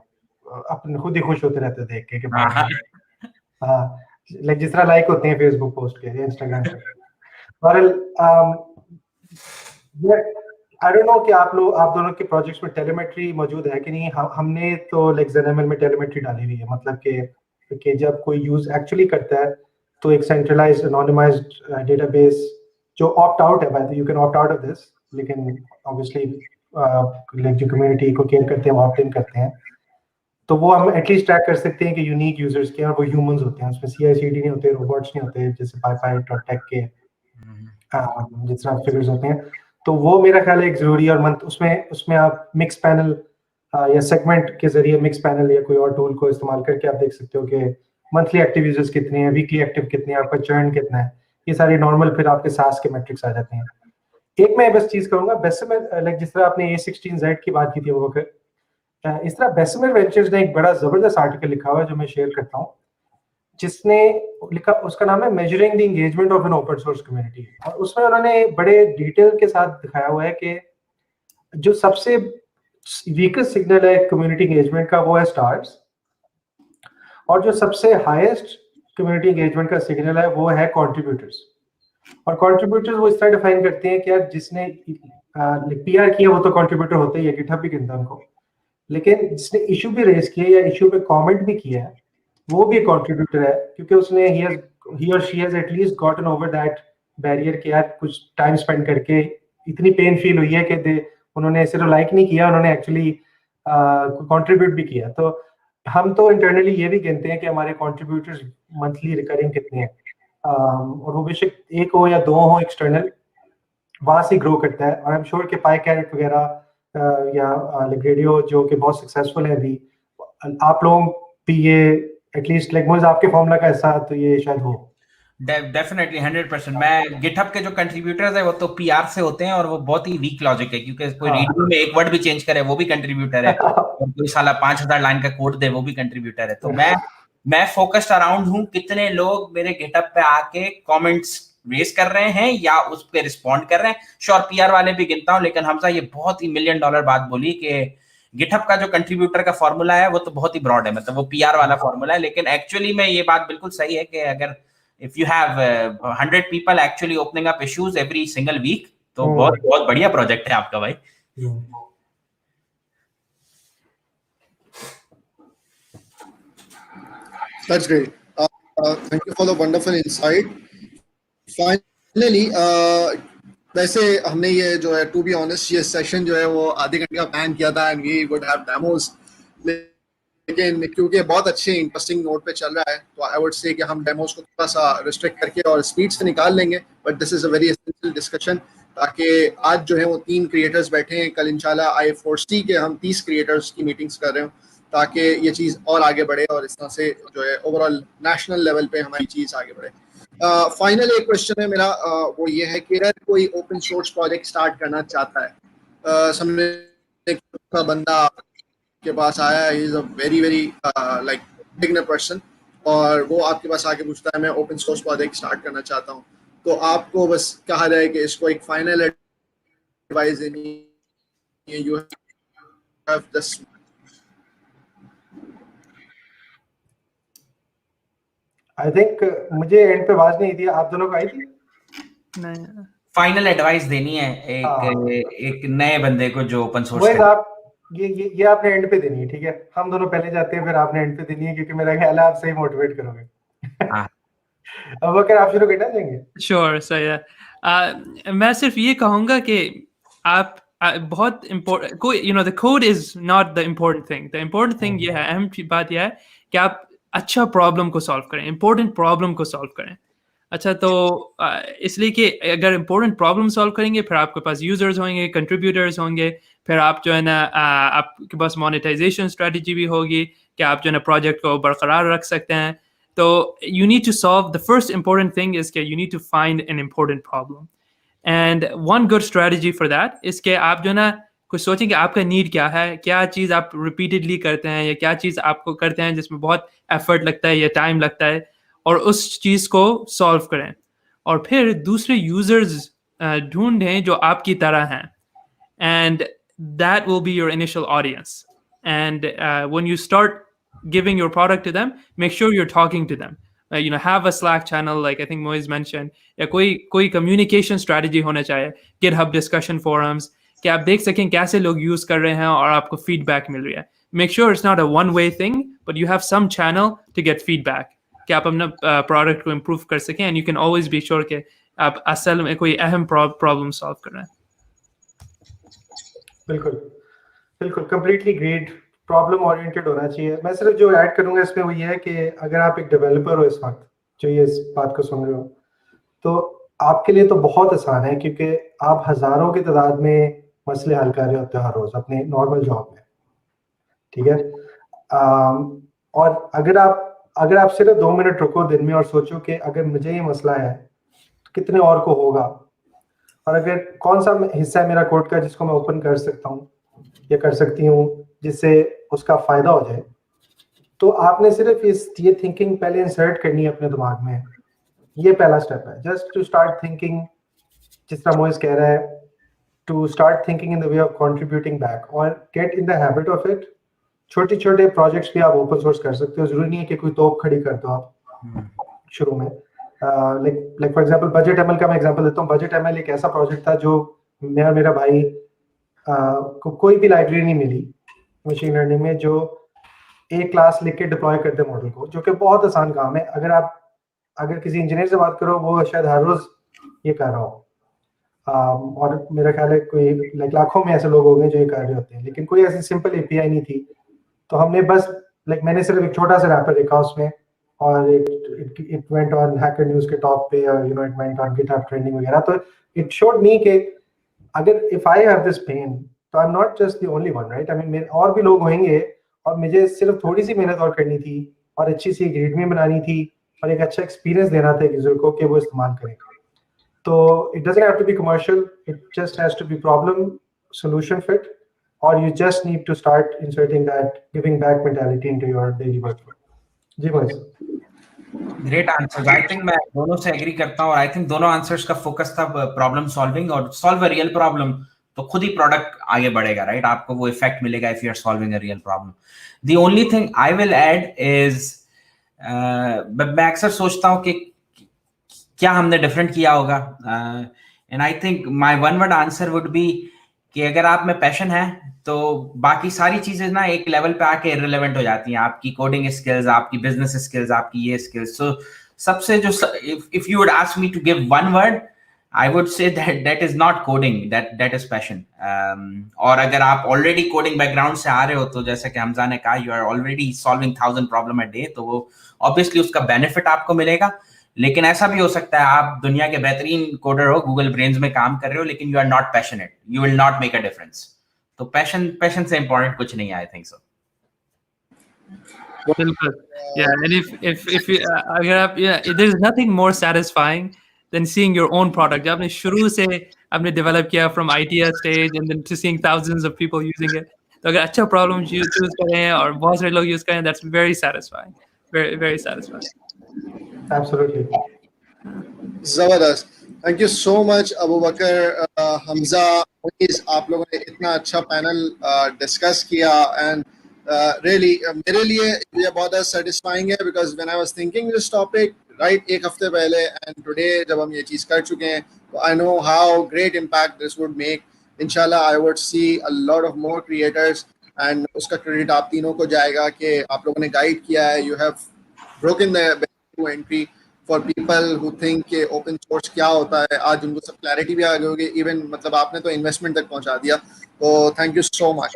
अपने खुद ही खुश होते रहते देख के कि हां लाइक जिस तरह लाइक होते हैं फेसबुक पोस्ट के, इंस्टाग्राम पे। और आई डोंट नो कि आप दोनों के प्रोजेक्ट्स में टेलीमेट्री मौजूद है कि नहीं। हमने तो लाइक ZML में टेलीमेट्री डाली हुई है, मतलब कि जब कोई यूज एक्चुअली करता है तो एक सेंट्रलाइज्ड एनोनिमाइज्ड डेटाबेस जो ऑप्ट आउट है, by the you can opt out of this, लेकिन ऑब्वियसली लाइक जो कम्युनिटी को केयर करते हैं वो ऑप्ट इन करते हैं, तो वो हम एटलीस्ट ट्रैक कर सकते हैं कि यूनिक यूजर्स के, और वो ह्यूमंस होते हैं, उसमें CI/CD नहीं होते, रोबोट्स नहीं होते, जैसे PyPy.tech के जिस तरह फिगर्स होते हैं। तो वो मेरा ख्याल है एक जरूरी, और मंथ उसमें आप मिक्स पैनल या सेगमेंट के जरिए, मिक्स पैनल या कोई और टूल को इस्तेमाल करके आप देख सकते हो कि मंथली एक्टिव यूजर्स कितने हैं, वीकली एक्टिव कितने हैं, आपका चर्न कितना है, ये सारी नॉर्मल फिर आपके सास के मैट्रिक्स आ जाते हैं। एक मैं बस चीज कहूंगा, बेसिमर लाइक जिस तरह आपने A16Z की बात की थी वो वक्त, इस तरह बेसिमर वेंचर्स ने एक बड़ा जबरदस्त आर्टिकल लिखा हुआ है जो मैं शेयर करता हूँ, जिसने लिखा, उसका नाम है measuring the engagement of an open source community, और उसमें उन्होंने बड़े डिटेल के साथ दिखाया हुआ है कि जो सबसे वीकेस्ट सिग्नल है कम्युनिटी एंगेजमेंट का वो है स्टार्स, और जो सबसे हाईएस्ट कम्युनिटी एंगेजमेंट का सिग्नल है वो है कंट्रीब्यूटर्स। और कंट्रीब्यूटर्स वो इस तरह डिफाइन करते हैं कि यार जिसने PR किया वो तो कंट्रीब्यूटर होते ही है, गिटहब भी गिनता है उनको, लेकिन जिसने इशू भी रेज किया या इशू पे कमेंट भी किया है वो भी कंट्रीब्यूटर है, क्योंकि उसने ही और she has at least gotten over that barrier कि यार कुछ टाइम स्पेंड करके इतनी पेन फील हुई है कि उन्होंने सिर्फ लाइक नहीं किया, उन्होंने एक्चुअली कंट्रीब्यूट भी किया। तो हम तो इंटरनली ये भी गिनते हैं कि हमारे कंट्रीब्यूटर्स मंथली रिकरिंग कितने हैं, और वो बेशक एक हो या दो हो एक्सटर्नल, वहां से ग्रो करता है। और आई एम श्योर कि पाई कैरेट वगैरह या रेडियो जो कि बहुत सक्सेसफुल है अभी, आप लोग भी ये एटलीस्ट लाइक मुझे आपके फॉर्मूला का ऐसा तो ये शायद हो। डेफिनेटली 100%। मैं गिटहब के जो कंट्रीब्यूटर्स है वो तो PR से होते हैं, और वो बहुत ही वीक लॉजिक है, क्योंकि कोई रेडियो में एक वर्ड भी चेंज करे वो भी कंट्रीब्यूटर है, और कोई साला 5000 लाइन का कोड दे वो भी कंट्रीब्यूटर है। तो मैं फोकस्ड अराउंड हूँ कितने लोग मेरे गिटहब पे आके कमेंट्स रेस कर रहे हैं या उस पर रिस्पॉन्ड कर रहे हैं। श्योर PR वाले भी गिनता हूँ, लेकिन हमसा ये बहुत ही $1 मिलियन बात बोली कि गिटहब का जो कंट्रीब्यूटर का फॉर्मूला है वो तो बहुत ही ब्रॉड है, मतलब वो PR वाला फॉर्मूला है, लेकिन एक्चुअली में ये बात बिल्कुल सही है कि अगर if you have 100 people actually opening up issues every single week, तो बहुत बहुत बढ़िया प्रोजेक्ट है आपका भाई। That's great. Thank you for the wonderful insight. Finally, वैसे हमने ये जो है, टू बी ऑनेस्ट, ये सेशन जो है वो आधे घंटे का प्लान किया था, and we would have demos, लेकिन क्योंकि बहुत अच्छे इंटरेस्टिंग नोट पे चल रहा है तो आई वुड से कि हम डेमोस को थोड़ा सा रिस्ट्रिक्ट करके और स्पीड से निकाल लेंगे। But this is a very essential discussion, ताकि आज जो है वो 3 क्रिएटर्स बैठे हैं, कल इंशाल्लाह I foresee के हम 30 क्रिएटर्स की मीटिंग्स कर रहे हो, ताकि ये चीज़ और आगे बढ़े और इस तरह से जो है ओवरऑल नेशनल लेवल पे हमारी चीज़ आगे बढ़े। फाइनल एक क्वेश्चन है मेरा, वो ये है कि अगर कोई ओपन सोर्स प्रोजेक्ट स्टार्ट करना चाहता है, समझे एक बंदा के पास आया, ही is a very like beginner person, और वो आपके पास आके पूछता है मैं ओपन सोर्स प्रोजेक्ट स्टार्ट करना चाहता हूँ, तो आपको बस कहा जाए कि इसको एक फाइनल एडवाइस देनी है, you have this. I think मुझे एंड पे आवाज नहीं दी, आप दोनों को आई थी? नहीं, फाइनल एडवाइस देनी है एक नए बंदे को जो ओपन सोर्स आप ये आपने एंड पे देनी है, ठीक है? हम दोनों पहले जाते हैं, फिर आपने एंड पे देनी है, क्योंकि मेरा ख्याल है आप सही मोटिवेट करोगे। अब अगर आप शुरू करना चाहेंगे? श्योर, सही है। मैं सिर्फ ये कहूंगा कि आप बहुत इम्पोर्टेंट, कोई the code is not the important thing. The important thing ये है, अहम बात यह है कि आप अच्छा प्रॉब्लम को सॉल्व करें, इम्पोर्टेंट प्रॉब्लम को सॉल्व करें। अच्छा, तो इसलिए कि अगर इम्पोर्टेंट प्रॉब्लम सॉल्व करेंगे, फिर आपके पास यूजर्स होंगे, कंट्रीब्यूटर्स होंगे, फिर आप जो है ना आपके पास मोनेटाइजेशन स्ट्रेटजी भी होगी कि आप जो है ना प्रोजेक्ट को बरकरार रख सकते हैं। तो you need to solve, the first important thing is that you need to find an important problem, and one good strategy for that is कि आप जो ना कुछ सोचें कि आपका नीड क्या है, क्या चीज़ आप रिपीटेडली करते हैं या क्या चीज़ आपको करते हैं जिसमें बहुत एफर्ट लगता है या टाइम लगता है, और उस चीज़ को सॉल्व करें। और फिर दूसरे यूजर्स ढूंढें जो आपकी तरह हैं, and that will be your initial audience. And when you start giving your product to them, make sure you're talking to them. Have a Slack channel, like I think Moiz mentioned, या कोई communication strategy होना चाहिए, GitHub discussion forums, कि आप देख सकें कैसे लोग use कर रहे हैं और आपको feedback मिल रही है। Make sure it's not a one-way thing, but you have some channel to get feedback, कि आप अपना product को improve कर सकें, and you can always be sure कि आप असल में कोई अहम problem solve कर रहे हैं। बिल्कुल कंप्लीटली ग्रेट, प्रॉब्लम ओरिएंटेड होना चाहिए। मैं सिर्फ जो ऐड करूंगा इसमें वो ये है कि अगर आप एक डेवलपर हो इस वक्त जो ये इस बात को सुन रहे हो, तो आपके लिए तो बहुत आसान है, क्योंकि आप हजारों की तादाद में मसले हल कर रहे होते हो हर रोज अपने नॉर्मल जॉब में, ठीक है? और अगर आप अगर आप सिर्फ 2 मिनट रुको दिन में और सोचो कि अगर मुझे ये मसला है तो कितने और को होगा, और अगर कौन सा हिस्सा है मेरा कोड का जिसको मैं ओपन कर सकता हूँ या कर सकती हूँ जिससे उसका फायदा हो जाए, तो आपने सिर्फ ये थिंकिंग पहले इंसर्ट करनी है अपने दिमाग में। ये पहला स्टेप है, जस्ट टू स्टार्ट थिंकिंग, जिस तरह मोइस कह रहा है, to start thinking in the way of contributing back और get in the habit of it. छोटे छोटे प्रोजेक्ट्स भी आप ओपन सोर्स कर सकते हो, जरूरी नहीं है कि कोई तोप खड़ी कर दो आप शुरू में। Like for example budget ML का मैं एग्जांपल देता हूँ। बजट एमएल एक ऐसा प्रोजेक्ट था जो मैं और मेरा भाई को कोई भी लाइब्रेरी नहीं मिली मशीन लर्निंग में जो एक क्लास लिख के डिप्लॉय करते मॉडल को, जो कि बहुत आसान काम है। अगर किसी इंजीनियर से बात करो वो शायद हर रोज ये कर रहा हो, और मेरा ख्याल है कोई लाखों में ऐसे लोग हो गए जो ये कर रहे होते हैं, लेकिन कोई ऐसी सिंपल एपीआई नहीं थी। तो हमने बस मैंने सिर्फ एक छोटा सा रैपर लिखा उसमें, और it went on hacker news के टॉप पे, और it went on GitHub trending वगैरह। तो इट शोड मी कि अगर if I have this pain तो I am not just the only one, right? I mean और भी लोग होंगे, और मुझे सिर्फ थोड़ी सी मेहनत और करनी थी और अच्छी सी एक रीडमी बनानी थी और एक अच्छा एक्सपीरियंस देना था यूजर को कि वो इस्तेमाल करें। तो it doesn't have to be commercial, it just has to be problem solution fit, or you just need to start inserting that giving back mentality into your daily workflow. जी Moiz. Great answers. I think मैं दोनों से agree करता हूँ। I think दोनों answers का focus था problem solving, और सॉल्व अ रियल प्रॉब्लम तो खुद ही प्रोडक्ट आगे बढ़ेगा, राइट? आपको वो इफेक्ट मिलेगा if you are solving a real problem. The only thing I will add is, मैं अक्सर सोचता हूँ कि क्या हमने डिफरेंट किया होगा, and I think my one word answer would be कि अगर आप में पैशन है तो बाकी सारी चीजें ना एक लेवल पे आके इररिलेवेंट हो जाती हैं। आपकी कोडिंग स्किल्स, आपकी बिजनेस स्किल्स, आपकी ये स्किल्स। सो सबसे जो, if you would ask me to give one word, I would say that is not coding, that is passion. और अगर आप ऑलरेडी कोडिंग बैकग्राउंड से आ रहे हो, तो जैसे कि हमजा ने कहा, you are already solving 1000 problem a day, तो वो ऑब्वियसली उसका बेनिफिट आपको मिलेगा। लेकिन ऐसा भी हो सकता है आप दुनिया के बेहतरीन कोडर हो, गूगल ब्रेन्स में काम कर रहे हो, लेकिन you are not passionate, you will not make a difference. तो पैशन से इंपॉर्टेंट कुछ नहीं है, आई थिंक सो। बिल्कुल, yeah, and if अगर आप, there is nothing more satisfying than seeing your own product. आपने शुरू से आपने develop किया from idea stage and then to seeing thousands of people using it. तो अगर अच्छा problem choose करें और बहुत सारे लोग use करें, that's very satisfying, very very satisfying. Absolutely. जबरदस्त। Thank you so much Abu Bakar, Hamza, आप लोगों ने इतना अच्छा पैनल डिस्कस किया, एंड रियली मेरे लिए ये बहुत सेटिस्फाइंग है, because when I was thinking this topic right एक हफ्ते पहले, एंड टुडे जब हम ये चीज़ कर चुके हैं, तो I know how great impact this would make. इंशाल्लाह I would see a lot of more creators, and उसका क्रेडिट आप तीनों को जाएगा कि आप लोगों ने गाइड किया है। You have broken the barrier to entry for people who think के ओपन सोर्स क्या होता है। आज उनको सब क्लैरिटी भी आ गई होगी, इवन मतलब आपने तो इन्वेस्टमेंट तक पहुंचा दिया, तो थैंक यू सो मच।